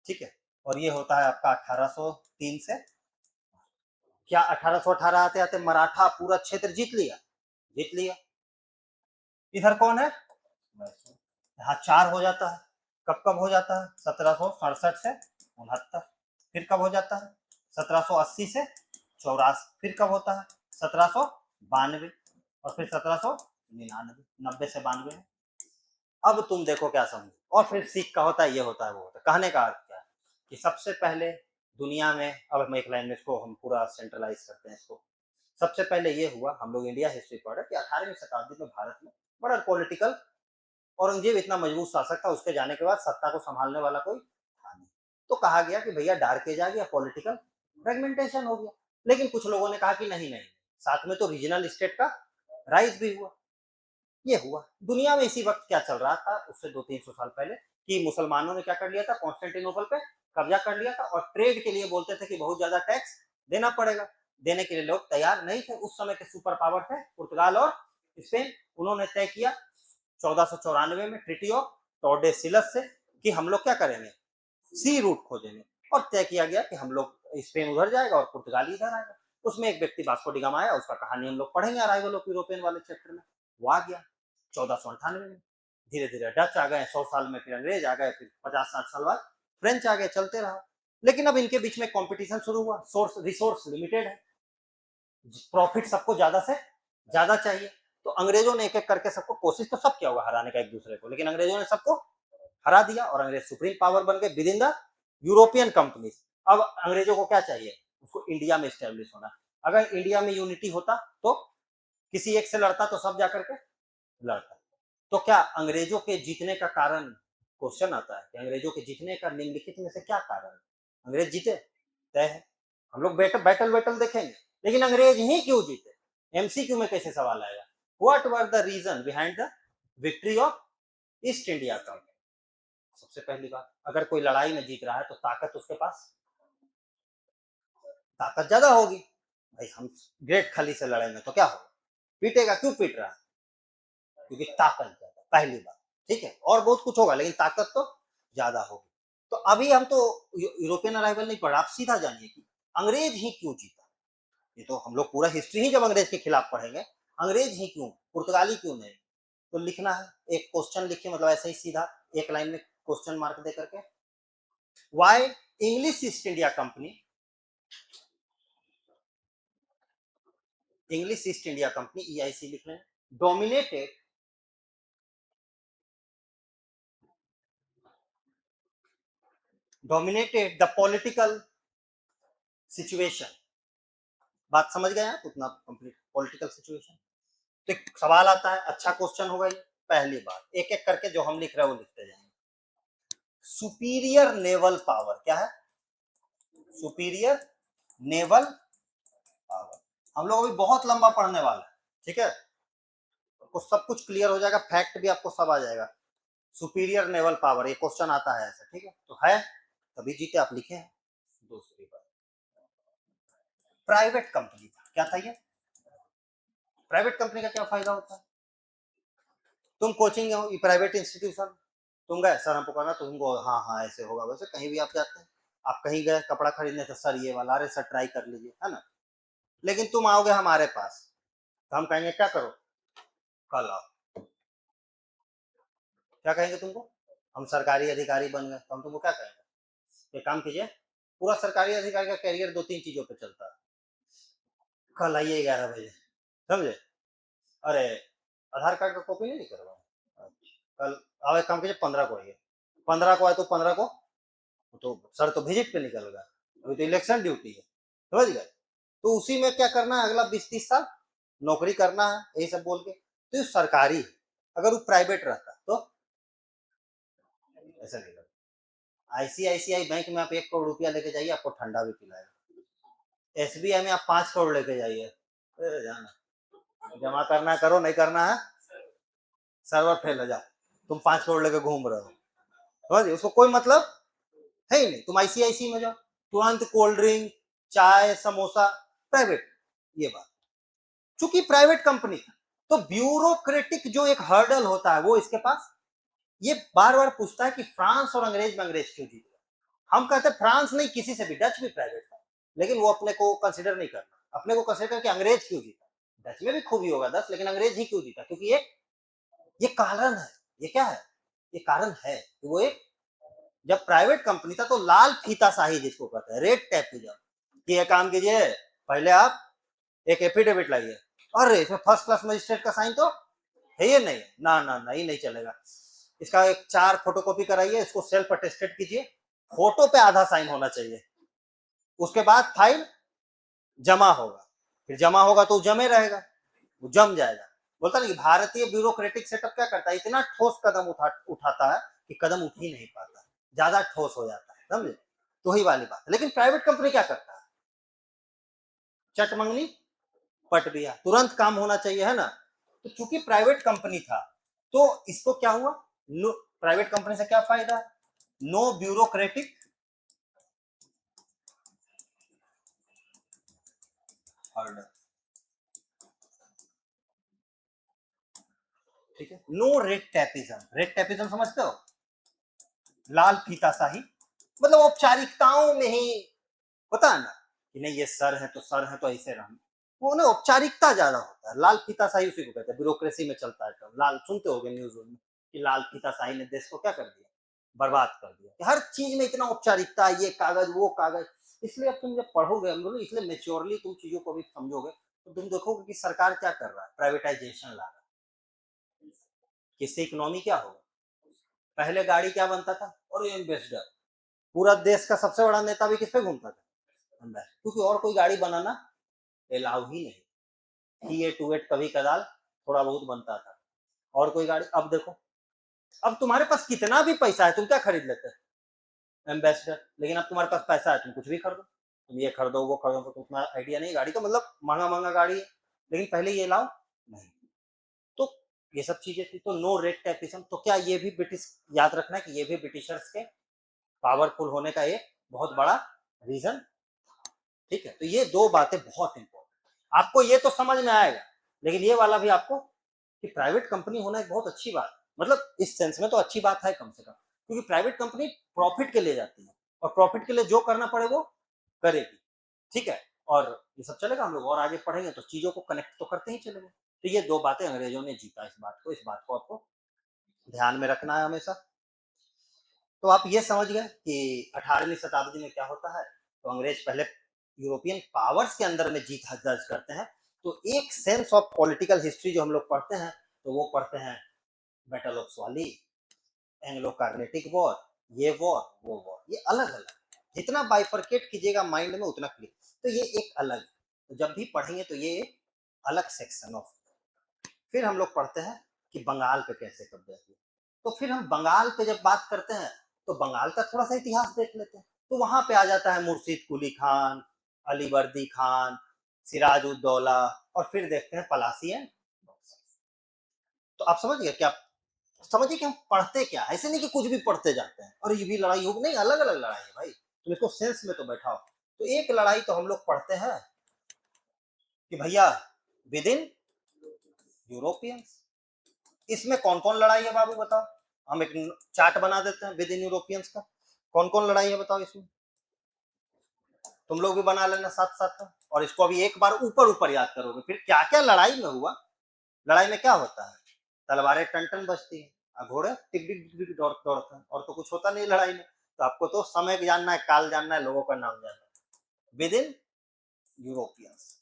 ठीक है। और ये होता है आपका 1803 से, क्या 1818 आते आते मराठा पूरा क्षेत्र जीत लिया, जीत लिया। इधर कौन है, यहाँ 4 हो जाता है। कब कब हो जाता है, 1767 से 69। फिर कब हो जाता है, 1780 से 84। फिर कब होता है, 1792। और फिर 1799, 90 से 92। अब तुम देखो क्या समझो। और फिर सिख का होता है, ये होता है, वो होता है। कहने का अर्थ क्या है कि सबसे पहले दुनिया में, अब हम एक लाइन में इसको हम पूरा सेंट्रलाइज करते हैं इसको। सबसे पहले ये हुआ, हम लोग इंडिया हिस्ट्री पढ़े कि 18वीं शताब्दी में भारत में बड़ा पॉलिटिकल, औरंगजेब इतना मजबूत शासक था, उसके जाने के बाद सत्ता को संभालने वाला कोई था नहीं। तो कहा गया कि भैया डार्केज आ गया, पॉलिटिकल फ्रेगमेंटेशन हो गया। लेकिन कुछ लोगों ने कहा कि नहीं नहीं, साथ में तो रीजनल स्टेट का राइज भी हुआ। ये हुआ दुनिया में इसी वक्त क्या चल रहा था, उससे 200-300 साल पहले, कि मुसलमानों ने क्या कर लिया था, कॉन्स्टेंटिनोपल पे कब्जा कर लिया था। और ट्रेड के लिए बोलते थे कि बहुत ज्यादा टैक्स देना पड़ेगा। देने के लिए लोग तैयार नहीं थे। उस समय के सुपर पावर थे पुर्तगाल और स्पेन। उन्होंने तय किया 1494 में ट्रिटी ऑफ टोर्डेसिलस से कि हम लोग क्या करेंगे, सी रूट खोजेंगे। और तय किया गया कि हम लोग, स्पेन उधर जाएगा और पुर्तगाली इधर आएगा। उसमें एक व्यक्ति वास्को डी गामा आया, उसका कहानी हम लोग पढ़ेंगे अराइवल ऑफ यूरोपियन वाले चैप्टर में। वो आ गया 1498 में। धीरे धीरे डच आ गए, 100 साल में फिर अंग्रेज आ गए, फिर 50-60 साल बाद फ्रेंच आ गए, चलते रहा। लेकिन अब इनके बीच में कंपटीशन शुरू हुआ, सोर्स रिसोर्स लिमिटेड है, प्रॉफिट सबको ज्यादा से ज्यादा चाहिए। तो अंग्रेजों ने एक एक करके सबको, कोशिश तो सब किया होगा हराने का एक दूसरे को, लेकिन अंग्रेजों ने सबको हरा दिया और अंग्रेज सुप्रीम पावर बन गए with in the European companies. अब अंग्रेजों को क्या चाहिए, उसको इंडिया में स्टेब्लिश होना। अगर इंडिया में यूनिटी होता तो किसी एक से लड़ता तो सब जाकर के लड़ता। तो क्या अंग्रेजों के जीतने का कारण, क्वेश्चन आता है कि अंग्रेजों के जीतने का निम्नलिखित में से क्या कारण है। अंग्रेज जीते तय है, हम लोग बैटल बैटल देखेंगे, लेकिन अंग्रेज ही क्यों जीते, एमसीक्यू में कैसे सवाल आएगा। What were the reason behind the victory of East India Company. सबसे पहली बात, अगर कोई लड़ाई में जीत रहा है तो ताकत उसके पास, ताकत ज्यादा होगी। भाई हम ग्रेट खली से लड़ेंगे तो क्या होगा, पीटेगा, क्यों पीट रहा है, क्योंकि ताकत ज्यादा, पहली बात। ठीक है, और बहुत कुछ होगा लेकिन ताकत तो ज्यादा होगी। तो अभी हम तो यूरोपियन अराइवल नहीं पढ़ा, आप सीधा जानिए कि अंग्रेज ही क्यों जीता। ये तो हम लोग पूरा हिस्ट्री ही जब अंग्रेज के खिलाफ पढ़ेंगे, अंग्रेज ही क्यों, पुर्तगाली क्यों नहीं। तो लिखना है, एक क्वेश्चन लिखिए, मतलब ऐसे ही सीधा एक लाइन में क्वेश्चन मार्क दे करके, why English East India Company, English East India Company EIC लिख रहे हैं, dominated dominated the political situation. बात समझ गए आप, उतना कंप्लीट पॉलिटिकल सिचुएशन। तो एक सवाल आता है, अच्छा क्वेश्चन होगा ये। पहली बात, एक एक करके जो हम लिख रहे हैं वो लिखते जाएंगे। सुपीरियर नेवल पावर क्या है, सुपीरियर नेवल पावर। हम लोग अभी बहुत लंबा पढ़ने वाला है, ठीक है, तो सब कुछ क्लियर हो जाएगा, फैक्ट भी आपको सब आ जाएगा। सुपीरियर नेवल पावर, ये क्वेश्चन आता है ऐसा, ठीक है, तो है तभी जीते, आप लिखे हैं। दूसरी बात, प्राइवेट कंपनी था, क्या था ये, प्राइवेट कंपनी का क्या फायदा होता है। तुम कोचिंग हो, प्राइवेट इंस्टीट्यूशन, तुम गए सर हमको करना, तुमको हाँ हाँ ऐसे होगा वैसे, कहीं भी आप जाते हैं, आप कहीं गए कपड़ा खरीदने तो सर ये वाला, अरे सर ट्राई कर लीजिए, है ना। लेकिन तुम आओगे हमारे पास तो हम कहेंगे क्या करो, कल आओ। क्या कहेंगे तुमको, हम सरकारी अधिकारी बन गए तो हम तुमको क्या कहेंगे, ये काम कीजिए। पूरा सरकारी अधिकारी का कैरियर 2-3 चीजों पे चलता है, कल आइए 11 बजे, समझे। अरे आधार कार्ड का कॉपी नहीं करवा, कल आओ, एक काम कीजिए 15 को आइए, 15 को आए तो 15 को, तो सर तो विजिट पे निकल गया, अभी तो इलेक्शन ड्यूटी है, समझ गए। तो उसी में क्या करना है, अगला 20-30 साल नौकरी करना है, यही सब बोल के। तो ये सरकारी है, अगर वो प्राइवेट रहता तो ऐसा नहीं करता। आईसीआईसीआई बैंक में आप 1 करोड़ रुपया लेके जाइए, आपको ठंडा भी पिलाएगा। एसबीआई में आप 5 करोड़ लेके जाइए, जाना जमा करना करो, नहीं करना है सर्वर फेल हो जाए, तुम 5 करोड़ लेके घूम रहे हो, समझ, उसको कोई मतलब है ही नहीं। तुम आईसीआईसी में जाओ, तुरंत कोल्ड ड्रिंक, चाय, समोसा, प्राइवेट, ये बात, चूंकि प्राइवेट कंपनी, तो ब्यूरोक्रेटिक जो एक हर्डल होता है वो इसके पास, ये बार बार पूछता है कि फ्रांस और अंग्रेज में अंग्रेज क्यों जीता। हम कहते हैं फ्रांस नहीं, किसी से भी, डच भी प्राइवेट था, लेकिन वो अपने को कंसिडर नहीं करता, अपने को कंसिडर करके अंग्रेज क्यों जीता, डच में भी खूबी होगा 10, लेकिन अंग्रेज ही क्यों जीता, क्योंकि ये कारण है, ये क्या है, ये कारण है कि वो एक, जब प्राइवेट कंपनी था तो लाल फीताशाही जिसको कहते हैं, रेड टैपिज्म, कि ये काम कीजिए, पहले आप एक एफिडेविट लाइए, अरे इसमें फर्स्ट क्लास मजिस्ट्रेट का साइन तो है ये नहीं, ना ना ना, ये नहीं चलेगा, इसका एक 4 फोटोकॉपी कराइए, इसको सेल्फ अटेस्टेड कीजिए, फोटो पे आधा साइन होना चाहिए, उसके बाद फाइल जमा होगा, फिर जमा होगा तो जमे रहेगा, वो जम जाएगा। बोलता ना कि भारतीय ब्यूरोक्रेटिक सेटअप क्या करता है, इतना ठोस कदम उठाता है कि कदम उठ ही नहीं पाता, ज्यादा ठोस हो जाता है, समझे, तो ही वाली बात है। लेकिन प्राइवेट कंपनी क्या करता है, चट मंगनी पट दिया, तुरंत काम होना चाहिए, है ना। तो चूंकि प्राइवेट कंपनी था तो इसको क्या हुआ, प्राइवेट कंपनी से क्या फायदा, नो ब्यूरोक्रेटिक हर्डल, ठीक है, no red tapism, red tapism समझते हो, लाल फीताशाही, मतलब औपचारिकताओं में ही, पता है ना कि नहीं ये सर है तो सर है तो ऐसे रहना, वो ना औपचारिकता ज्यादा होता है, लाल फीताशाही उसी को कहते हैं, ब्यूरोक्रेसी में चलता है टर्म, लाल सुनते होगे न्यूज में कि लाल फीताशाही ने देश को क्या कर दिया, बर्बाद कर दिया, हर चीज में इतना औपचारिकता, ये कागज वो कागज, इसलिए अब तुम जब पढ़ोगे, हम लोग इसलिए मेच्योरली तुम चीजों को भी समझोगे, तो तुम देखोगे कि सरकार क्या कर रहा है, प्राइवेटाइजेशन ला रहा है, किससे इकोनॉमी क्या होगा, पहले गाड़ी क्या बनता था, और एम्बेसडर, पूरा देश का सबसे बड़ा नेता भी किस पे घूमता था, एम्बेसडर, क्योंकि और कोई गाड़ी बनाना अलाउ ही नहीं, ही ए टू एट कभी कदाल थोड़ा बहुत बनता था, और कोई गाड़ी, अब देखो, अब तुम्हारे पास कितना भी पैसा है तुम क्या खरीद लेते हैं, एम्बेसडर, लेकिन अब तुम्हारे पास पैसा है तुम कुछ भी खरीदो, तुम ये खरीदो वो खरीदो, तो तुम्हारा आइडिया नहीं, गाड़ी का मतलब महंगा महंगा गाड़ी है, लेकिन पहले ये लाओ नहीं, तो ये सब चीजें थी, तो नो रेड टैपिज्म, तो क्या ये भी ब्रिटिश, याद रखना है कि ये भी ब्रिटिशर्स के पावरफुल होने का एक बहुत बड़ा रीजन, ठीक है, तो ये दो बातें बहुत इंपॉर्टेंट, आपको ये तो समझ में आएगा, लेकिन ये वाला भी आपको, कि प्राइवेट कंपनी होना एक बहुत अच्छी बात, मतलब इस सेंस में तो अच्छी बात है कम से कम, क्योंकि प्राइवेट कंपनी प्रॉफिट के लिए जाती है, और प्रॉफिट के लिए जो करना पड़े वो करेगी, ठीक है, और ये सब चलेगा, हम लोग और आगे पढ़ेंगे तो चीजों को कनेक्ट तो करते ही चलेंगे, तो ये दो बातें अंग्रेजों ने जीता, इस बात को आपको ध्यान में रखना है हमेशा। तो आप ये समझ गए कि 18वीं शताब्दी में क्या होता है, तो अंग्रेज पहले यूरोपियन पावर्स के अंदर में जीत दर्ज करते हैं, तो एक सेंस ऑफ पॉलिटिकल हिस्ट्री जो हम लोग पढ़ते हैं, तो वो पढ़ते हैं battle of Swally, Anglo Carnatic war, ये वॉर वो वॉर, ये अलग अलग, जितना बाइफरकेट कीजिएगा माइंड में उतना क्लिक, तो ये एक अलग, तो जब भी पढ़ेंगे तो ये एक अलग सेक्शन ऑफ, फिर हम लोग पढ़ते हैं कि बंगाल पे कैसे कब्जा किया, तो फिर हम बंगाल पे जब बात करते हैं तो बंगाल का थोड़ा सा इतिहास देख लेते हैं, तो वहां पे आ जाता है मुर्शिद कुली खान, अली वर्दी खान, सिराज उद दौला, और फिर देखते हैं पलासी है, तो आप समझ गए क्या, समझिए कि हम पढ़ते क्या, ऐसे नहीं कि कुछ भी पढ़ते जाते हैं और ये भी लड़ाई होगी, नहीं, अलग अलग लड़ाई है भाई, तुम इसको सेंस में तो बैठाओ, तो एक लड़ाई तो हम लोग पढ़ते हैं कि भैया विद इन यूरोपियंस, इसमें कौन कौन लड़ाई है बाबू बताओ, हम एक चार्ट बना देते हैं विद इन यूरोपियंस का, कौन कौन लड़ाई है बताओ इसमें, तुम लोग भी बना लेना साथ साथ में, और इसको अभी एक बार ऊपर ऊपर याद करोगे, फिर क्या क्या लड़ाई में हुआ, लड़ाई में क्या होता है, तलवारें टन टन बजती है, घोड़े टिक टिक टिक दौड़ते हैं, और तो कुछ होता नहीं लड़ाई में, तो आपको तो समय जानना है, काल जानना है, लोगों का नाम जानना है, with in Europeans,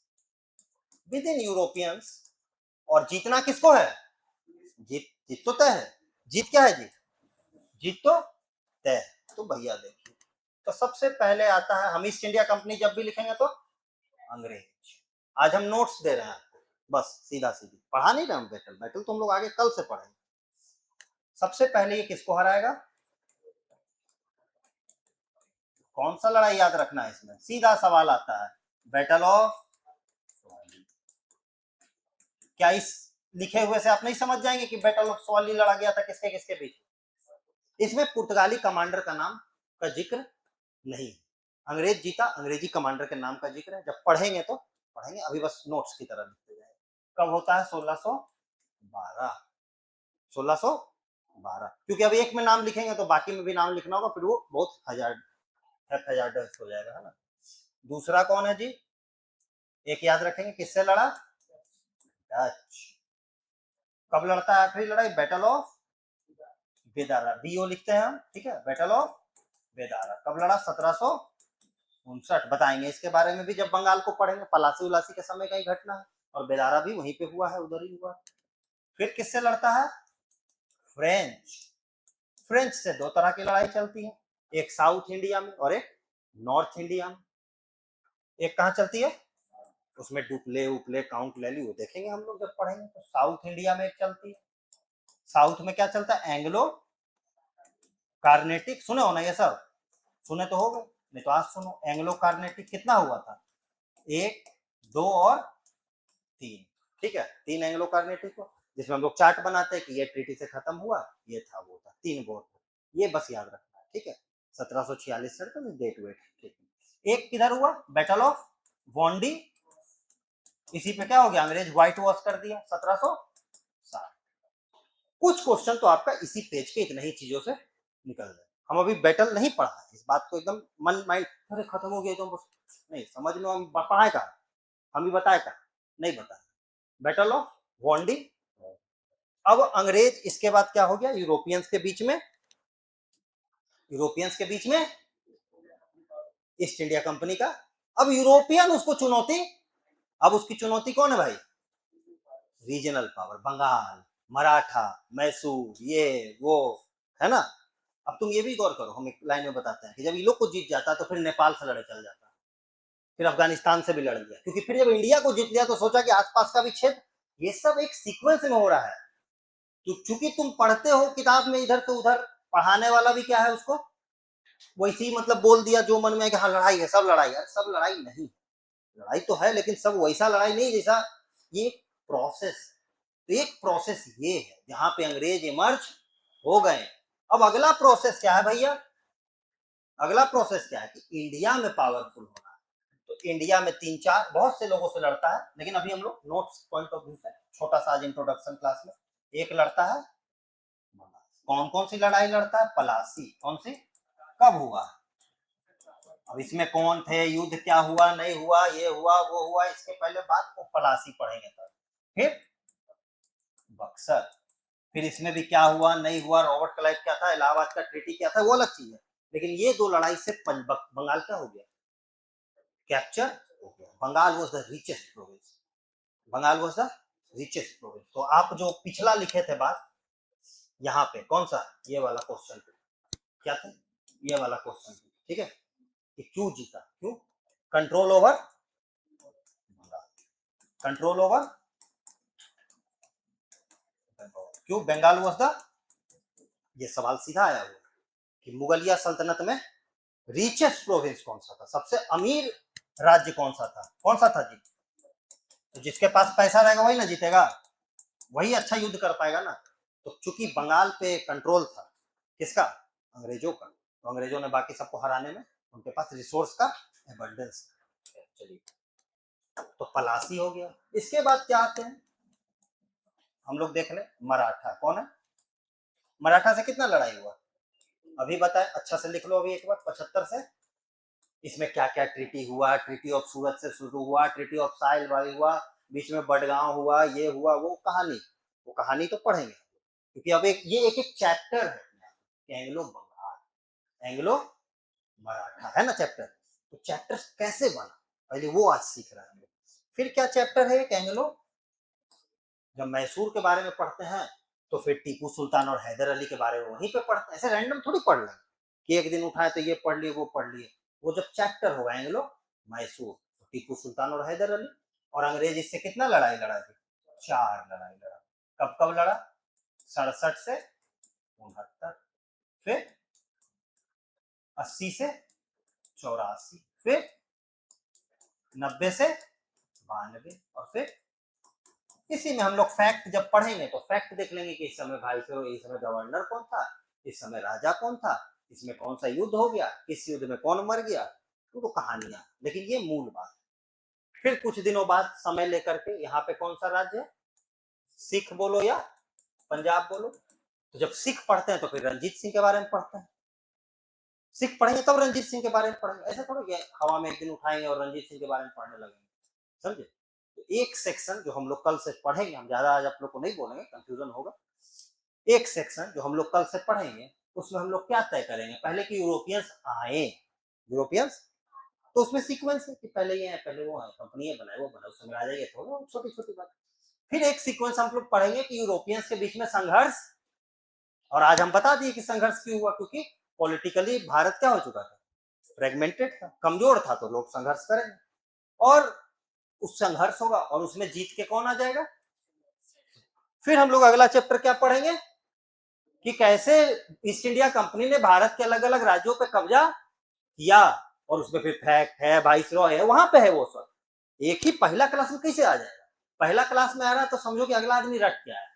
with in Europeans, और जीतना किसको है, जीत, जीत तो तय है, जीत क्या है, जीत तो तय है, तो भैया देखिए, तो सबसे पहले आता है, हम ईस्ट इंडिया कंपनी जब भी लिखेंगे तो अंग्रेज, आज हम नोट्स दे रहे हैं आपको, बस सीधा सीधी पढ़ा नहीं रहे हम, बैटल बैटल तो हम लोग आगे कल से पढ़ेंगे, सबसे पहले ये किसको हराएगा, कौन सा लड़ाई याद रखना है इसमें, सीधा सवाल आता है, बैटल ऑफ, क्या इस लिखे हुए से आप नहीं समझ जाएंगे कि बैटल ऑफ स्वाली लड़ा गया था किसके किसके बीच? इसमें पुर्तगाली कमांडर का नाम का जिक्र नहीं, अंग्रेज जीता, अंग्रेजी कमांडर के नाम का जिक्र है। जब पढ़ेंगे तो पढ़ेंगे, अभी बस नोट्स की तरह लिखते जाए। कब होता है? 1612, 1612, क्योंकि अब एक में नाम लिखेंगे तो बाकी में भी नाम लिखना होगा, फिर वो बहुत हजार्डस हो जाएगा, है ना। दूसरा कौन है जी? एक याद रखेंगे, किससे लड़ा? डच। कब लड़ता है आखिरी लड़ाई? बैटल ऑफ बेदारा, बीओ लिखते हैं हम, ठीक है। बैटल ऑफ बेदारा कब लड़ा? 1759। बताएंगे इसके बारे में भी जब बंगाल को पढ़ेंगे। पलासी उलासी के समय का ही घटना है, और बेदारा भी वहीं पे हुआ है, उधर ही हुआ। फिर किससे लड़ता है? फ्रेंच। फ्रेंच से दो तरह की लड़ाई चलती है, एक साउथ इंडिया में और एक नॉर्थ इंडिया में। एक कहाँ चलती है? उसमें डुप्ले उपले काउंट ले ली, वो देखेंगे हम लोग जब पढ़ेंगे। तो साउथ इंडिया में एक चलती है। साउथ में क्या चलता है? एंग्लो कार्नेटिक। सुने हो ना ये सब? सुने तो हो गए, नहीं तो आज सुनो। एंग्लो कार्नेटिक कितना हुआ था? 1, 2 और 3, ठीक है। 3 एंग्लो कार्नेटिक को, जिसमें हम लोग चार्ट बनाते हैं कि ये ट्रीटी से खत्म हुआ, ये था, वो था, 3 बोर्ड। ये बस याद रखना है, ठीक है। 1746 से तो डेट वेट, ठीक है। एक किधर हुआ? Battle of Wandi. इसी पे क्या हो गया? अंग्रेज व्हाइट वॉश कर दिया 1760। कुछ क्वेश्चन तो आपका इसी पेज के इतने ही चीजों से निकल जाए। हम अभी बैटल नहीं पढ़ा है, इस बात को एकदम मन माइंड, अरे खत्म हो गया तो बस नहीं समझ में। हम पढ़ाए का, हम भी बताए का, नहीं बताया। Battle of Wandi. अब अंग्रेज, इसके बाद क्या हो गया? यूरोपियंस के बीच में, यूरोपियंस के बीच में ईस्ट इंडिया कंपनी का। अब यूरोपियन उसको चुनौती, अब उसकी चुनौती कौन है भाई? रीजनल पावर, बंगाल, मराठा, मैसूर, ये वो, है ना। अब तुम ये भी गौर करो, हम एक लाइन में बताते हैं कि जब ये लोग को जीत जाता तो फिर नेपाल से लड़े चल जाता, फिर अफगानिस्तान से भी लड़ गया, क्योंकि फिर जब इंडिया को जीत लिया तो सोचा कि आसपास का भी क्षेत्र, ये सब एक सीक्वेंस में हो रहा है। तो चूंकि तुम पढ़ते हो किताब में इधर से उधर, पढ़ाने वाला भी क्या है, उसको वैसी मतलब बोल दिया जो मन में है कि हाँ लड़ाई है, सब लड़ाई है। सब लड़ाई नहीं, लड़ाई तो है लेकिन सब वैसा लड़ाई नहीं जैसा, ये प्रोसेस। तो एक प्रोसेस ये है जहां पे अंग्रेज इमर्ज हो गए। अब अगला प्रोसेस क्या है भैया? अगला प्रोसेस क्या है कि इंडिया में पावरफुल होना। तो इंडिया में 3-4 बहुत से लोगों से लड़ता है, लेकिन अभी हम लोग नोट्स पॉइंट ऑफ व्यू से छोटा सा आज इंट्रोडक्शन क्लास में, एक लड़ता है। कौन कौन सी लड़ाई लड़ता है? पलासी। कौन सी? कब हुआ? अब इसमें कौन थे, युद्ध क्या हुआ नहीं हुआ, ये हुआ वो हुआ, इसके पहले बात को पलासी पढ़ेंगे तब। फिर बक्सर, फिर इसमें भी क्या हुआ नहीं हुआ, रॉबर्ट क्लाइव क्या था, इलाहाबाद का ट्रीटी क्या था, वो अलग चीज है। लेकिन ये दो लड़ाई से बंगाल क्या हो गया? कैप्चर हो गया। Bengal was the richest province, Bengal was the richest province. तो आप जो पिछला लिखे थे बात, यहाँ पे कौन सा? ये वाला क्वेश्चन क्या था? ये वाला क्वेश्चन, ठीक है, कि क्यों जीता, क्यों? कंट्रोल ओवर, कंट्रोल ओवर, क्यों बंगाल वाज द, ये सवाल सीधा आया हुआ कि मुगलिया सल्तनत में रिचेस्ट प्रोविंस कौन सा था, सबसे अमीर राज्य कौन सा था? कौन सा था जी? तो जिसके पास पैसा रहेगा वही ना जीतेगा, वही अच्छा युद्ध कर पाएगा ना। तो चूंकि बंगाल पे कंट्रोल था किसका? अंग्रेजों का। तो अंग्रेजों ने बाकी सबको हराने में, उनके पास रिसोर्स का एबंडेंस। चलिए, तो पलासी हो गया। इसके बाद क्या आते हैं हम लोग देख ले, मराठा। कौन है? मराठा से कितना लड़ाई हुआ अभी बताए, अच्छा से लिख लो अभी एक बार, 75 से। इसमें क्या क्या ट्रीटी हुआ? ट्रीटी ऑफ सूरत से शुरू हुआ, ट्रीटी ऑफ साइलबारी हुआ, बीच में बडगांव हुआ, ये हुआ, वो कहानी, वो कहानी तो पढ़ेंगे, क्योंकि अब एक ये एक एक चैप्टर है। एंग्लो बंगाल, एंग्लो मराठा, है ना चैप्टर। तो चैप्टर कैसे बना पहले वो आज सीख रहे हैं। फिर क्या चैप्टर है? एक एंग्लो, जब मैसूर के बारे में पढ़ते हैं तो फिर टीपू सुल्तान और हैदर अली के बारे में वहीं पे पढ़ते हैं, ऐसे रैंडम थोड़ी पढ़ लें कि एक दिन उठाए तो ये पढ़ लिए वो पढ़ लिए। वो जब चैप्टर होगा एंग्लो मैसूर, तो टीपू सुल्तान और हैदर अली, और अंग्रेज इससे कितना लड़ाई लड़ा थी? 4 लड़ाई लड़ा। कब कब लड़ा? 67 से 69, फिर 80 से 84, फिर 90 से 92, और फिर इसी में हम लोग फैक्ट जब पढ़ेंगे तो फैक्ट देख लेंगे कि इस समय वाइसरॉय, इस समय गवर्नर कौन था, इस समय राजा कौन था, इसमें कौन सा युद्ध हो गया, किस युद्ध में कौन मर गया, तो कहानियां, लेकिन ये मूल बात। फिर कुछ दिनों बाद समय लेकर के यहाँ पे कौन सा राज्य है, सिख बोलो या पंजाब बोलो, तो जब सिख पढ़ते हैं तो फिर रंजीत सिंह के बारे में पढ़ते हैं, सिख पढ़ेंगे तब रंजीत सिंह के बारे में पढ़ेंगे, ऐसा थोड़ा हवा में एक दिन उठाएंगे और रंजीत सिंह के बारे में पढ़ने लगेंगे, समझे। तो एक सेक्शन जो हम लोग कल से पढ़ेंगे, हम ज्यादा आज आप लोग को नहीं बोलेंगे, कंफ्यूजन होगा, एक सेक्शन जो हम लोग कल से पढ़ेंगे उसमें हम लोग क्या तय करेंगे, पहले कि यूरोपियंस आए, यूरोपियंस, तो उसमें सीक्वेंस है कि पहले ये है, पहले वो है, कंपनी बनाए, वो बनाए, उसमें आ जाएगा थोड़ा छोटी छोटी बात। फिर एक सीक्वेंस हम लोग पढ़ेंगे कि यूरोपियंस के बीच में संघर्ष, और आज हम बता दिए कि संघर्ष क्यों हुआ, क्योंकि पॉलिटिकली भारत क्या हो चुका था, फ्रेगमेंटेड था, कमजोर था, तो लोग संघर्ष करेंगे और उस संघर्ष होगा और उसमें जीत के कौन आ जाएगा। फिर हम लोग अगला चैप्टर क्या पढ़ेंगे कि कैसे ईस्ट इंडिया कंपनी ने भारत के अलग अलग राज्यों पे कब्जा किया, और उसमें फिर फैक्ट है, वाइसरॉय है, वहां पे है वो सब, एक ही पहला क्लास में कैसे आ जाएगा, पहला क्लास में आ रहा है तो समझो कि अगला आदमी रट के आया,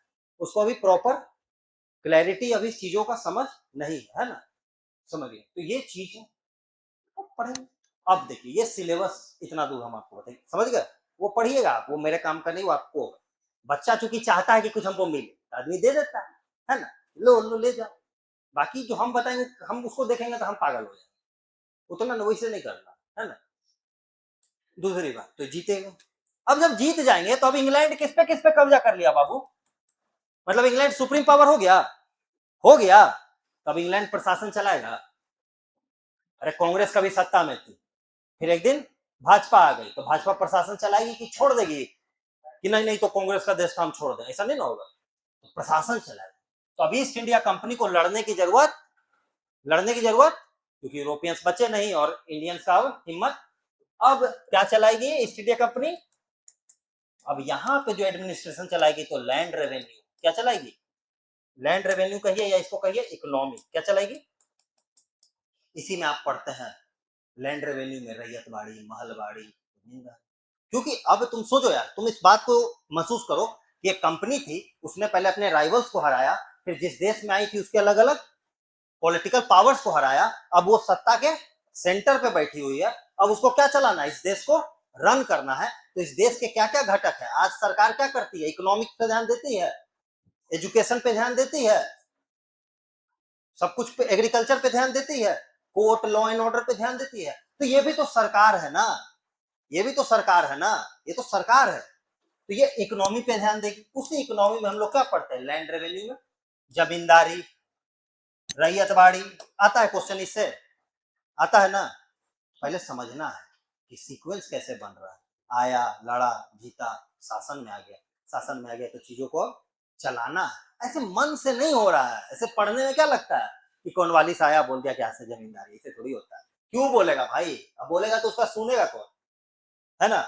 उसको अभी प्रॉपर क्लैरिटी अभी चीजों का समझ नहीं है ना, समझिए, तो ये चीज है तो पढ़ेंगे। अब देखिए ये सिलेबस इतना दूर हम आपको बताएंगे, समझ गए, वो पढ़िएगा आप, वो मेरे काम का नहीं, वो आपको, बच्चा चूंकि चाहता है कि कुछ हमको मिले, आदमी दे देता है ना, लो लो ले जाओ, बाकी जो हम बताएंगे हम उसको देखेंगे तो हम पागल हो जाएंगे, उतना ना वैसे नहीं करना है ना। दूसरी बात तो जीतेगा, अब जब जीत जाएंगे तो अब इंग्लैंड किस पे कब्जा कर लिया बाबू, मतलब इंग्लैंड सुप्रीम पावर हो गया, हो गया, तब इंग्लैंड प्रशासन चलाएगा, अरे कांग्रेस कभी सत्ता में थी, फिर एक दिन भाजपा आ गई तो भाजपा प्रशासन चलाएगी कि छोड़ देगी, कि नहीं नहीं तो कांग्रेस का देश हम छोड़ दें, ऐसा नहीं ना होगा, तो प्रशासन चलाएगा। तो अभी ईस्ट इंडिया कंपनी को लड़ने की जरूरत, क्योंकि यूरोपियंस बचे नहीं और इंडियंस का हिम्मत, अब क्या चलाएगी ईस्ट इंडिया कंपनी, अब यहाँ पे जो एडमिनिस्ट्रेशन चलाएगी तो लैंड रेवेन्यू क्या चलाएगी, लैंड रेवेन्यू कहिए या इसको कहिए इकोनॉमी, क्या चलाएगी, इसी में आप पढ़ते हैं लैंड रेवेन्यू में रैयतवाड़ी, महलवाड़ी, क्योंकि अब तुम सोचो यार, तुम इस बात को महसूस करो कि एक कंपनी थी, उसने पहले अपने राइवल्स को हराया, फिर जिस देश में आई थी उसके अलग अलग पॉलिटिकल पावर्स को हराया, अब वो सत्ता के सेंटर पे बैठी हुई है, अब उसको क्या चलाना है, इस देश को रन करना है, तो इस देश के क्या क्या घटक है, आज सरकार क्या करती है, इकोनॉमिक पे ध्यान देती है, एजुकेशन पे ध्यान देती है, सब कुछ पे, एग्रीकल्चर पे ध्यान देती है, कोर्ट लॉ एंड ऑर्डर पे ध्यान देती है, तो ये भी तो सरकार है ना, ये भी तो सरकार है ना, ये तो सरकार है, तो ये इकोनॉमी पे ध्यान देगी, उसी इकोनॉमी में हम लोग क्या पढ़ते हैं, लैंड रेवेन्यू में जमींदारी, रैयतवाड़ी, आता है क्वेश्चन इससे, आता है ना, पहले समझना है कि सीक्वेंस कैसे बन रहा है, आया, लड़ा, जीता, शासन में आ गया, शासन में आ गया तो चीजों को चलाना है, ऐसे मन से नहीं हो रहा है, ऐसे पढ़ने में क्या लगता है कि कौन वाली आया बोल दिया क्या से जमींदारी, ऐसे थोड़ी होता है, क्यों बोलेगा भाई, अब बोलेगा तो उसका सुनेगा कौन, है ना,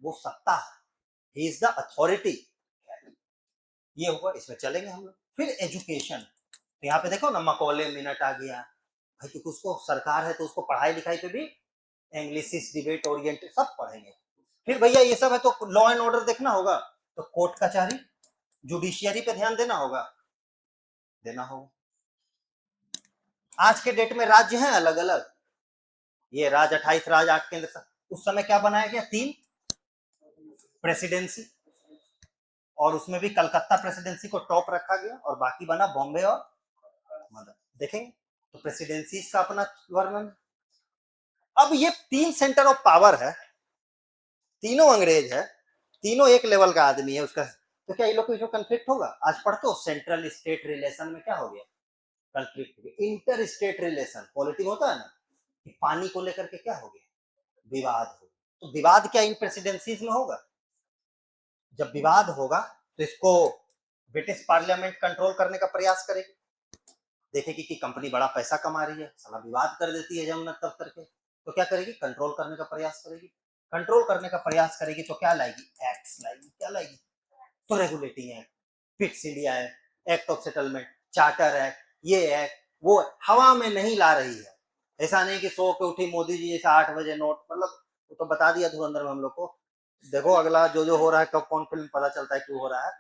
वो सत्ता है, ही इज द अथॉरिटी, ये हुआ, इसमें चलेंगे हम लोग। फिर एजुकेशन, तो यहाँ पे देखो ना मकौले मिनट आ गया भाई, क्योंकि उसको सरकार है तो उसको पढ़ाई लिखाई पे भी एंग्लिसिस, डिबेट ओरिएंटेड सब पढ़ेंगे। फिर भैया ये सब है तो लॉ एंड ऑर्डर देखना होगा, तो कोर्ट कचहरी, जुडिशियरी पे ध्यान देना होगा। आज के डेट में राज्य हैं अलग अलग, ये राज 28 राज 8 केंद्र, उस समय क्या बनाया गया, 3 प्रेसिडेंसी, और उसमें भी कलकत्ता प्रेसिडेंसी को टॉप रखा गया और बाकी बना बॉम्बे और मदर, देखेंगे तो प्रेसिडेंसी का अपना वर्णन। अब ये 3 सेंटर ऑफ पावर है, तीनों अंग्रेज है, तीनों एक लेवल का आदमी है उसका, तो क्या ये लोग को कंफ्लिक्ट होगा, आज पढ़ते हो सेंट्रल स्टेट रिलेशन में क्या हो गया, conflict, inter state relation, politics होता है ना, कि पानी को लेकर के क्या हो गया, विवाद हो, तो विवाद क्या इन प्रेसिडेंसीज में होगा, जब विवाद होगा तो इसको ब्रिटिश पार्लियामेंट कंट्रोल करने का प्रयास करेगी, देखेगी कि कंपनी बड़ा पैसा कमा रही है, साला विवाद कर देती है जमुना तब करके, तो क्या करेगी, कंट्रोल करने का प्रयास करेगी, कंट्रोल करने का प्रयास करेगी तो क्या लाएगी, एक्ट्स लाएगी, क्या लाएगी, तो regulating act, fix India act, act of settlement, charter act, ये एक्ट वो हवा में नहीं ला रही है, ऐसा नहीं कि सो के उठी मोदी जी जैसा 8 बजे नोट, मतलब वो तो बता दिया धुरंधर में हम लोग को। देखो अगला जो जो हो रहा है, कब कौन फिल्म पता चलता है क्यों हो रहा है।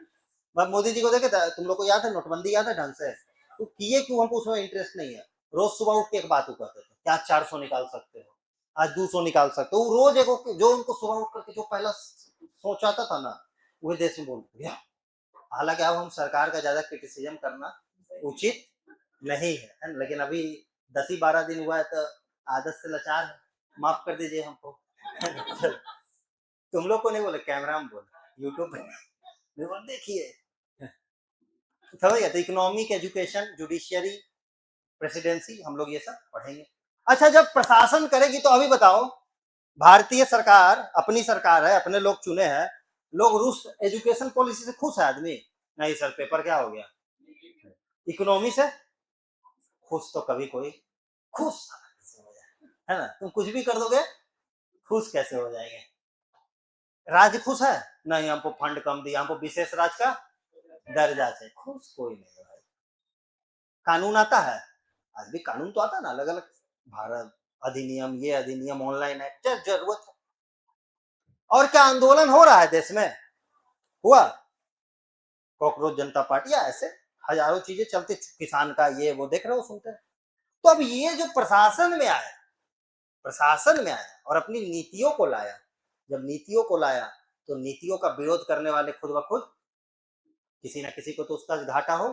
मैं मोदी जी को देखे तुम लोग को याद है नोटबंदी याद है ढंग से, तो किए क्यों, हमको उसमें इंटरेस्ट नहीं है। रोज सुबह उठ के एक बात कहते थे, क्या 400 निकाल सकते हो, आज 200 निकाल सकते हो। रोज एक जो उनको सुबह उठ करके जो पहला सोचाता था ना, वही देश में बोल गया। हालांकि अब हम सरकार का ज्यादा क्रिटिसिज्म करना उचित नहीं है, लेकिन अभी 10 ही 12 दिन हुआ है तो आदत से लाचार है, माफ कर दीजिए हमको। तुम लोग को नहीं बोले, कैमरा में बोले, यूट्यूब पे बोले, देखिए समझ गया। तो इकोनॉमिक, एजुकेशन, जुडिशियरी, प्रेसिडेंसी, हम लोग ये सब पढ़ेंगे। अच्छा, जब प्रशासन करेगी तो अभी बताओ, भारतीय सरकार अपनी सरकार है, अपने लोग चुने हैं, लोग रूस एजुकेशन पॉलिसी से खुश है आदमी? नहीं सर, पेपर क्या हो गया। इकोनॉमी से खुश तो कभी कोई खुश है ना, तुम कुछ भी कर दोगे खुश कैसे हो जाएंगे। राज्य खुश है? नहीं, हमको फंड कम दिया, हमको विशेष राज्य का दर्जा चाहिए, खुश कोई नहीं है। कानून आता है, आज भी कानून तो आता है ना, अलग अलग भारत अधिनियम, ये अधिनियम, ऑनलाइन एक्ट, जरूरत है। और क्या आंदोलन हो रहा है देश में, हुआ कॉकरोच जनता पार्टी, या ऐसे हजारों चीजें चलती, किसान का ये वो देख रहे हो, सुनते हैं। तो अब ये जो प्रशासन में आया, प्रशासन में आया और अपनी नीतियों को लाया, जब नीतियों को लाया तो नीतियों का विरोध करने वाले खुद ब खुद किसी ना किसी को तो उसका घाटा हो।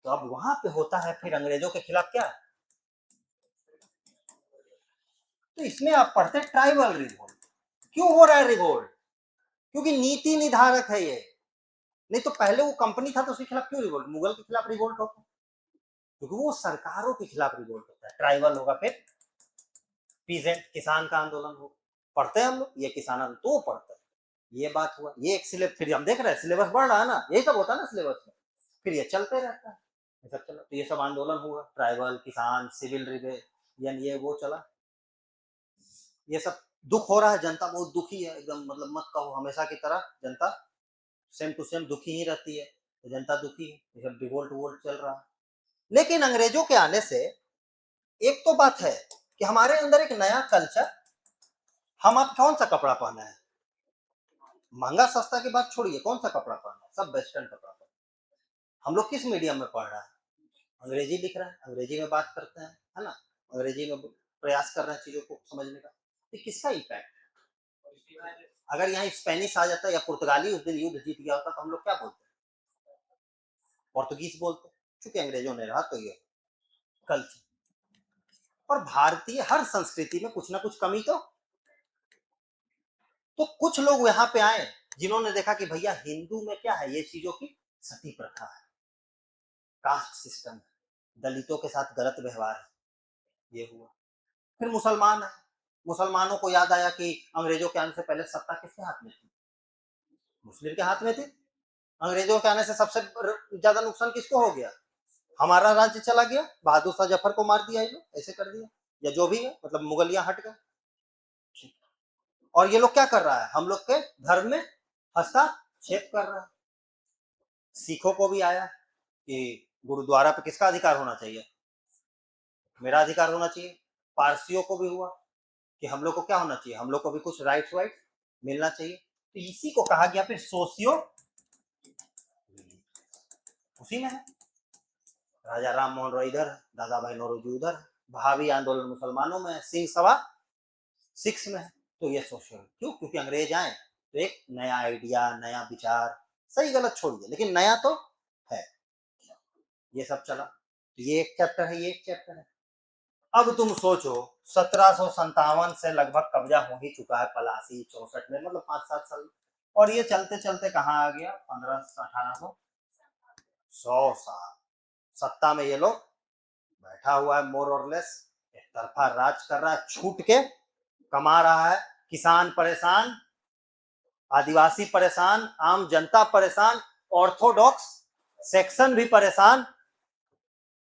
तो अब वहां पे होता है फिर अंग्रेजों के खिलाफ क्या, तो इसमें आप पढ़ते ट्राइबल रिवोल्ट। क्यों हो रहा है रिवोल्ट? क्योंकि नीति निर्धारक है ये। नहीं तो पहले वो कंपनी था तो उसके खिलाफ क्यों रिवोल्ट, मुगल के खिलाफ रिवोल्ट होता, क्योंकि वो सरकारों के खिलाफ रिवोल्ट होता है। ट्राइबल होगा, फिर पीजेंट किसान का आंदोलन हो, पढ़ते हैं हम लोग ये किसान आंदोलन, तो पढ़ते हैं। ये बात हुआ, ये एक सिलेबस, फिर हम देख रहे हैं सिलेबस बढ़ रहा है ना, यही सब होता है ना सिलेबस में, फिर ये चलते रहता है, ये सब चला। तो ये सब आंदोलन हुआ, ट्राइबल, किसान, सिविल रिबेलियन, ये वो चला, ये सब दुख हो रहा है। जनता बहुत दुखी है एकदम, मतलब मत कहो, हमेशा की तरह जनता सेम टू सेम दुखी ही रहती है, तो जनता दुखी है, ये सब रिवोल्ट वोल्ट चल रहा है। लेकिन अंग्रेजों के आने से एक तो बात है कि हमारे अंदर एक नया कल्चर, हम अब कौन सा कपड़ा पहना है, महंगा सस्ता की बात छोड़िए, कौन सा कपड़ा पहना है, सब वेस्टर्न कपड़ा पहना है। हम लोग किस मीडियम में पढ़ रहा है, अंग्रेजी लिख रहा है, अंग्रेजी में बात करते हैं, है ना, अंग्रेजी में प्रयास कर रहे हैं चीजों को समझने का। तो किसका इम्पैक्ट, अगर यहाँ स्पेनिश आ जाता या पुर्तगाली उस दिन युद्ध जीत गया होता तो हम लोग क्या बोलते, पोर्तुगीज बोलते, चूंकि अंग्रेजों ने रहा तो ये कल्चर। और भारतीय हर संस्कृति में कुछ ना कुछ कमी तो कुछ लोग यहाँ पे आए जिन्होंने देखा कि भैया हिंदू में क्या है, ये चीजों की सती प्रथा है, कास्ट सिस्टम है, दलितों के साथ गलत व्यवहार है, ये हुआ। फिर मुसलमान है, मुसलमानों को याद आया कि अंग्रेजों के आने से पहले सत्ता किसके हाथ में थी, मुस्लिम के हाथ में थी। अंग्रेजों के आने से सबसे ज्यादा नुकसान किसको हो गया, हमारा राज्य चला गया, बहादुर शाह जफर को मार दिया, ये लोग ऐसे कर दिया, या जो भी है, मतलब मुगलिया हट गए। और ये लोग क्या कर रहा है, हम लोग के धर्म में हस्तक्षेप कर रहा है। सिखों को भी आया कि गुरुद्वारा पे किसका अधिकार होना चाहिए, मेरा अधिकार होना चाहिए। पारसियों को भी हुआ कि हम लोग को क्या होना चाहिए, हम लोग को भी कुछ राइट वाइट मिलना चाहिए। तो इसी को कहा गया फिर सोशियो, उसी में है। राजा राम मोहन रॉय इधर है, दादा भाई नौरोजी उधर है, भावी आंदोलन मुसलमानों में है, सिंह सभा सिक्स में है। तो ये सोशल क्यों, क्योंकि अंग्रेज आए तो एक नया आइडिया, नया विचार, सही गलत छोड़िए लेकिन नया तो है, ये सब चला। तो ये एक चैप्टर है, ये एक चैप्टर है। अब तुम सोचो 1757 से लगभग कब्जा हो ही चुका है पलासी 64 में, मतलब 5-7 साल, और ये चलते चलते कहाँ आ गया, 1500-1800 100 साल सत्ता में ये लोग बैठा हुआ है, मोर और लेस एक तरफा राज कर रहा है, छूट के कमा रहा है, किसान परेशान, आदिवासी परेशान, आम जनता परेशान, ऑर्थोडॉक्स सेक्शन भी परेशान,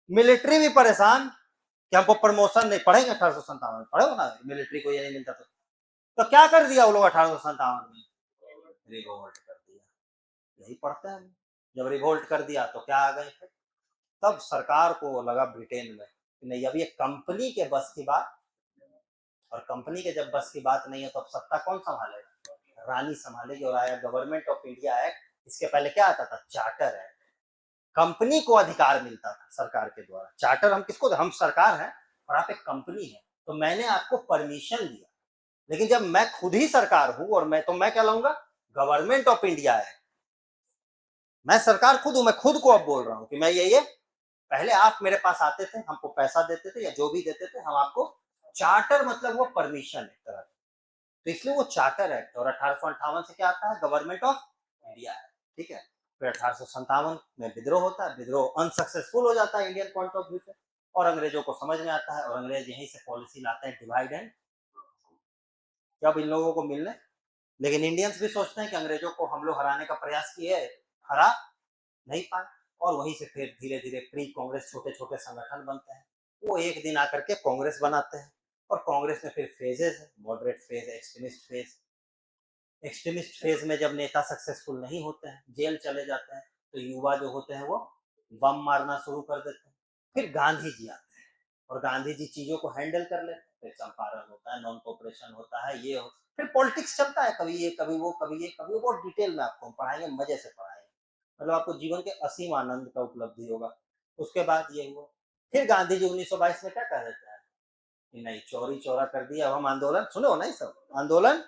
मिलिट्री भी परेशान कि हमको प्रमोशन नहीं, पढ़ेंगे 1857 पढ़े हो ना, मिलिट्री को ये नहीं मिलता तो क्या कर दिया वो लोग 1857 में, रिवोल्ट कर दिया, यही पढ़ते हैं। जब रिवोल्ट कर दिया तो क्या आ गए थे, तब सरकार को लगा ब्रिटेन में कि नहीं, अब ये कंपनी के बस की बात और कंपनी के जब बस की बात नहीं है तो अब सत्ता कौन संभालेगा? रानी संभालेगी। और आया गवर्नमेंट ऑफ इंडिया एक्ट। इसके पहले क्या आता था? Charter act. कंपनी को अधिकार मिलता था सरकार के द्वारा। चार्टर हम किसको? हम सरकार है और आप एक कंपनी है, तो मैंने आपको परमिशन दिया। लेकिन जब मैं खुद ही सरकार हूं और मैं क्या लाऊंगा? गवर्नमेंट ऑफ इंडिया है। मैं सरकार खुद हूं, मैं खुद को अब बोल रहा हूं कि मैं ये पहले आप मेरे पास आते थे, हमको पैसा देते थे या जो भी देते थे, हम आपको चार्टर मतलब वो परमिशन एक तरह, तो इसलिए वो चार्टर एक्ट। और 1858 से क्या आता है? गवर्नमेंट ऑफ इंडिया है। ठीक है। फिर 1857 में विद्रोह होता है। विद्रोह अनसक्सेसफुल हो जाता है इंडियन पॉइंट ऑफ व्यू से, और अंग्रेजों को समझ में आता है और अंग्रेज यहीं से पॉलिसी लाते हैं डिवाइड एंड, जब इन लोगों को मिलने। लेकिन इंडियंस भी सोचते हैं कि अंग्रेजों को हम लोग हराने का प्रयास किए, हरा नहीं पाए, और वहीं से फिर धीरे धीरे प्री कांग्रेस छोटे छोटे संगठन बनते हैं। वो एक दिन आकर के कांग्रेस बनाते हैं, और कांग्रेस में फिर फेजेस है, moderate phase, extremist phase. Extremist phase में जब नेता सक्सेसफुल नहीं होते हैं, जेल चले जाते हैं, तो युवा जो होते हैं वो बम मारना शुरू कर देते हैं। फिर गांधी जी आते हैं और गांधी जी चीजों को हैंडल कर लेते हैं। फिर चंपारण होता है, नॉन कोऑपरेशन होता है, ये फिर पॉलिटिक्स चलता है, कभी ये कभी वो कभी ये कभी वो। बहुत डिटेल में आपको हम पढ़ाएंगे, मजे से पढ़ाएंगे, मतलब आपको जीवन के असीम आनंद का उपलब्धि होगा। उसके बाद ये हुआ। फिर गांधी जी 1922 में क्या कह देते हैं कि नहीं, चोरी चोरा कर दिया, अब हम आंदोलन, सुनो नहीं सब आंदोलन।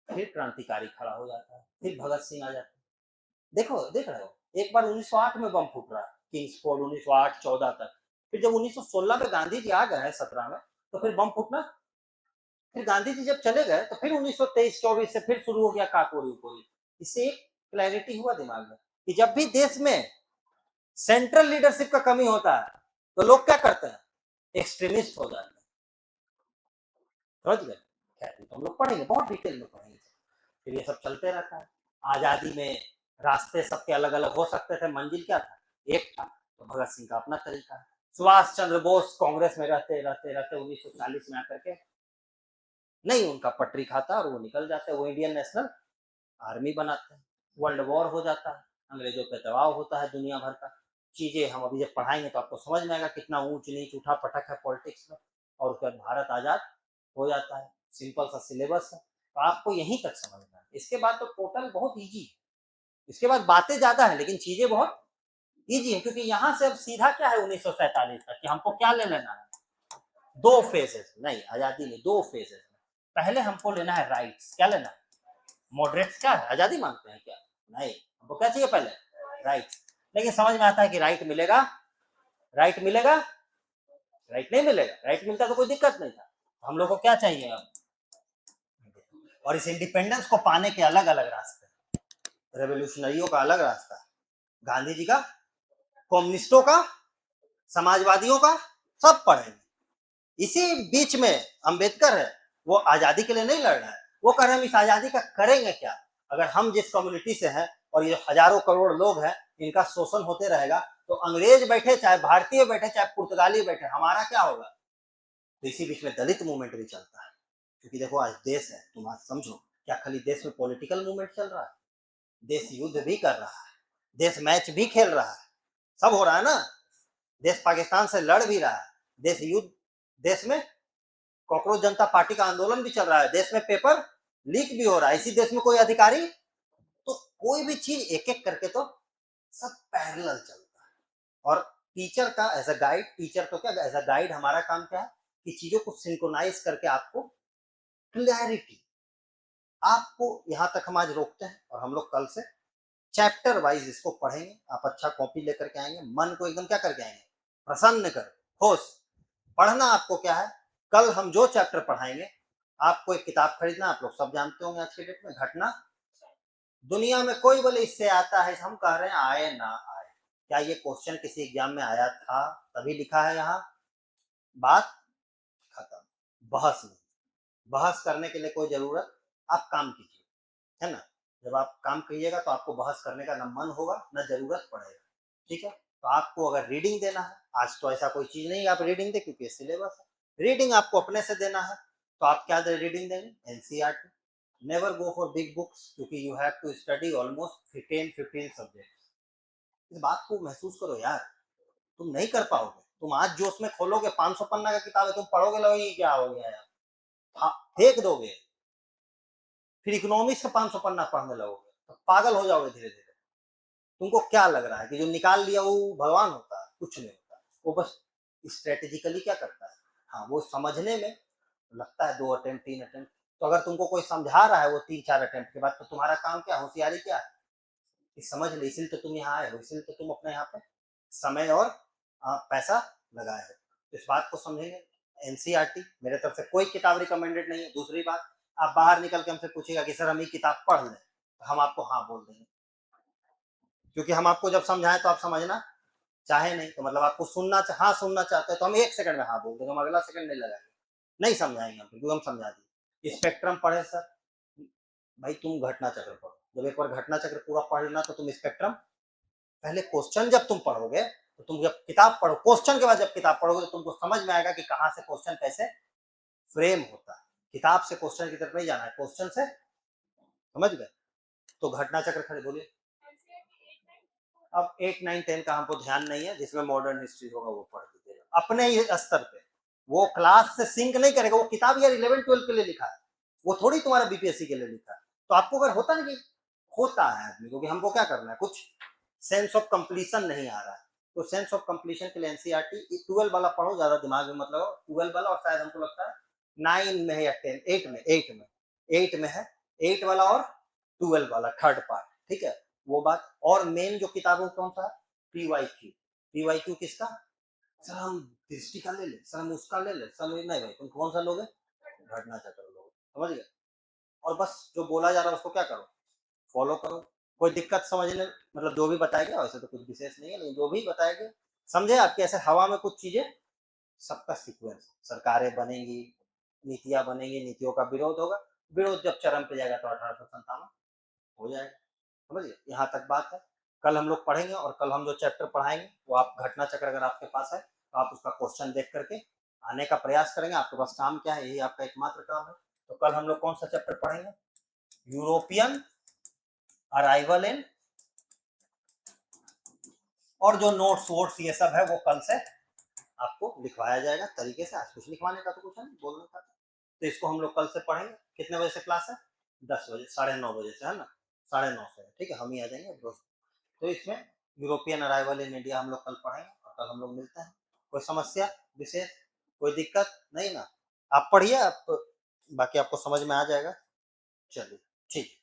फिर क्रांतिकारी खड़ा हो जाता है, फिर भगत सिंह आ जाते हैं। देखो, देख रहे हो, एक बार 1908 में बम फूट रहा है किंग्स फोर्ड, 1908-14 तक। फिर जब 1916 में गांधी जी आ गए 17 में, तो फिर बम फूटना। फिर गांधी जी जब चले गए तो फिर 1923-24 से फिर शुरू हो गया काकोरी उकोरी। इससे एक क्लैरिटी हुआ दिमाग में कि जब भी देश में सेंट्रल लीडरशिप का कमी होता है तो लोग क्या करते हैं? एक्सट्रीमिस्ट हो जाते हैं। समझ गए? खैर, हम लोग पढ़ेंगे, बहुत डिटेल में पढ़ेंगे। फिर ये सब चलते रहता है। आजादी में रास्ते सबके अलग अलग हो सकते थे, मंजिल क्या था? एक था। तो भगत सिंह का अपना तरीका है। सुभाष चंद्र बोस कांग्रेस में रहते रहते रहते 1940 में आकर के नहीं उनका पटरी खाता और वो निकल जाते हैं, वो इंडियन नेशनल आर्मी बनाते हैं। वर्ल्ड वॉर हो जाता है, अंग्रेजों पे दबाव होता है दुनिया भर का। चीजें हम अभी जब पढ़ाएंगे तो आपको समझ में आएगा कितना ऊंच नीच उठा पटक है पॉलिटिक्स में। और उसके बाद भारत आजाद हो जाता है। सिंपल सा सिलेबस है, तो आपको यहीं तक समझना है। इसके बाद तो टोटल बहुत ईजी है। इसके बाद बातें ज्यादा है लेकिन चीजें बहुत ईजी है, क्योंकि यहाँ से अब सीधा क्या है 1947 तक कि हमको क्या ले लेना है? दो फेजेस, नहीं आजादी में दो फेजेस। पहले हमको लेना है राइट्स। क्या लेना है? मॉडरेट्स क्या है? आजादी मांगते हैं क्या? नहीं, हमको क्या चाहिए? पहले राइट्स। लेकिन समझ में आता है कि राइट मिलेगा, राइट मिलेगा, राइट नहीं मिलेगा। राइट मिलता तो कोई दिक्कत नहीं था। हम लोग को क्या चाहिए अब? और इस इंडिपेंडेंस को पाने के अलग अलग रास्ते, रेवोल्यूशनरियों का अलग रास्ता, गांधी जी का, कम्युनिस्टों का, समाजवादियों का, सब पढ़ेंगे। इसी बीच में अंबेडकर है, वो आजादी के लिए नहीं लड़ रहा है, वो कह रहे हम इस आजादी का करेंगे क्या? अगर हम जिस कम्युनिटी से हैं और ये हजारों करोड़ लोग हैं, इनका शोषण होते रहेगा तो अंग्रेज बैठे चाहे भारतीय बैठे चाहे पुर्तगाली बैठे, हमारा क्या होगा? तो इसी बीच में दलित मूवमेंट भी चलता है। क्योंकि देखो आज देश है, तुम आज समझो, क्या खाली देश में पॉलिटिकल मूवमेंट चल रहा है? देश युद्ध भी कर रहा है, देश मैच भी खेल रहा है, सब हो रहा है ना। देश पाकिस्तान से लड़ भी रहा है, देश युद्ध, देश में कॉकरोच जनता पार्टी का आंदोलन भी चल रहा है, देश में पेपर लीक भी हो रहा है, इसी देश में कोई अधिकारी, तो कोई भी चीज एक एक करके तो सब पैरेलल चलता है। और टीचर का एज अ गाइड, टीचर तो क्या एज अ गाइड हमारा काम क्या है कि चीजों को सिंक्रोनाइज करके आपको क्लैरिटी, आपको यहां तक हम आज रोकते हैं और हम लोग कल से चैप्टर वाइज इसको पढ़ेंगे। आप अच्छा कॉपी लेकर के आएंगे, मन को एकदम क्या करके आएंगे? प्रसन्न कर, खुश। पढ़ना आपको क्या है? कल हम जो चैप्टर पढ़ाएंगे, आपको एक किताब खरीदना, आप लोग सब जानते होंगे आज के डेट में, घटना दुनिया में कोई बोले इससे आता है, हम कह रहे हैं आए ना आए। क्या ये क्वेश्चन किसी एग्जाम में आया था तभी लिखा है यहाँ? बात खत्म। बहस नहीं, बहस करने के लिए कोई जरूरत, आप काम कीजिए, है ना। जब आप काम करिएगा तो आपको बहस करने का ना मन होगा ना जरूरत पड़ेगा। ठीक है, तो आपको अगर रीडिंग देना है, आज तो ऐसा कोई चीज नहीं आप रीडिंग दे क्योंकि सिलेबस है, रीडिंग आपको अपने से देना है, तो आप क्या दे रीडिंग देंगे? NCERT. Never go for big books, क्योंकि you have to study almost 10-15 subjects. इस बात को महसूस करो यार, तुम नहीं कर पाओगे, तुम आज जोश में खोलोगे 500 पन्ना का किताब है, तुम पढ़ोगे लगोगे क्या हो गया यार, फेंक दोगे। फिर इकोनॉमिक्स का 500 पन्ना पढ़ने लगोगे तो पागल हो जाओगे धीरे धीरे। तुमको क्या लग रहा है कि जो निकाल लिया वो भगवान होता है? कुछ नहीं होता, वो बस स्ट्रेटेजिकली क्या करता है, हाँ वो समझने में लगता है 2 अटेम्प्ट 3 अटेम्प्ट। तो अगर तुमको कोई समझा रहा है वो 3-4 अटेम्प्ट के बाद, तो तुम्हारा काम क्या, होशियारी क्या है कि समझ ले। इसीलिए तो तुम यहाँ आए हो, इसीलिए तो तुम अपने यहाँ पे समय और पैसा लगाए हो। तो इस बात को समझेंगे। एनसीईआरटी मेरे तरफ से कोई किताब रिकमेंडेड नहीं है। दूसरी बात, आप बाहर निकल के हमसे पूछेगा कि सर हम ये किताब पढ़ लें, तो हम आपको हाँ बोल देंगे, क्योंकि हम आपको जब समझाएं तो आप समझना चाहे नहीं, तो मतलब आपको हाँ सुनना चाहते हैं तो हम 1 सेकंड में हाँ बोल देंगे, हम अगला सेकंड नहीं लगाएंगे, नहीं समझाएंगे हम, क्योंकि हम समझा दिए। स्पेक्ट्रम पढ़े सर, भाई तुम घटना चक्र पढ़ो। जब एक बार घटना चक्र पूरा पढ़ लेना तो तुम स्पेक्ट्रम, पहले क्वेश्चन जब तुम पढ़ोगे तो तुम जब किताब पढ़ो, क्वेश्चन के बाद जब किताब पढ़ोगे तो तुमको समझ में आएगा कि कहाँ से क्वेश्चन कैसे फ्रेम होता है। किताब से क्वेश्चन की तरफ नहीं जाना है, क्वेश्चन से, समझ गए। तो घटना चक्र खड़े बोलिए। अब 8, 9, 10 का हमको ध्यान नहीं है, जिसमें मॉडर्न हिस्ट्री होगा वो पढ़ लीजिएगा अपने ही स्तर पे। वो क्लास से सिंक नहीं करेगा, वो किताब यार 11, 12 के लिए लिखा है, वो थोड़ी तुम्हारा बीपीएससी के लिए लिखा है। तो आपको अगर होता ना कि होता है आदमी को कि हमको क्या करना है, कुछ सेंस ऑफ कंप्लीशन नहीं आ रहा है, तो सेंस ऑफ कंप्लीशन के लिए एनसीईआरटी 12 वाला पढ़ो, ज्यादा दिमाग में मतलब 12 वाला, और शायद हमको लगता है 9 में है या 10, 8 में है, 8 वाला और 12 वाला थर्ड पार्ट, ठीक है वो बात। और मेन जो किताबों कौन सा है, पीवाईक्यू। पीवाईक्यू किसका, सर हम दृष्टि का ले ले, सर हम उसका ले ले, सर नहीं भाई तुम कौन सा लोगे, घटना चक्र लोगे, समझ गए। और बस जो बोला जा रहा है उसको क्या करो, फॉलो करो। कोई दिक्कत समझने, मतलब जो भी बताएगा वैसे तो कुछ विशेष नहीं है, लेकिन जो भी बताएंगे समझे। आपके ऐसे हवा में कुछ चीजें, सबका सीक्वेंस, सरकारें बनेंगी, नीतियां बनेंगी, नीतियों का विरोध होगा, विरोध जब चरम पे जाएगा तो 1857 हो जाएगा, समझिए। यहाँ तक बात है। कल हम लोग पढ़ेंगे, और कल हम जो चैप्टर पढ़ाएंगे वो आप घटना चक्र अगर आपके पास है तो आप उसका क्वेश्चन देख करके आने का प्रयास करेंगे। आपके पास काम क्या है, यही आपका एकमात्र काम है। तो कल हम लोग कौन सा चैप्टर पढ़ेंगे, यूरोपियन अराइवल इन, और जो नोट्स वोट्स ये सब है वो कल से आपको लिखवाया जाएगा तरीके से। आज कुछ लिखवाने का तो कुछ है नहीं, बोलने का। तो इसको हम लोग कल से पढ़ेंगे। कितने बजे से क्लास है, 10 बजे, 9:30 बजे से, है ना, 9:30 से, ठीक है, हम ही आ जाएंगे दोस्त। तो इसमें यूरोपियन अराइवल इन इंडिया हम लोग कल पढ़ेंगे, और कल हम लोग मिलते हैं। कोई समस्या विशेष, कोई दिक्कत नहीं ना, आप पढ़िए, आप बाकी आपको समझ में आ जाएगा। चलिए ठीक है।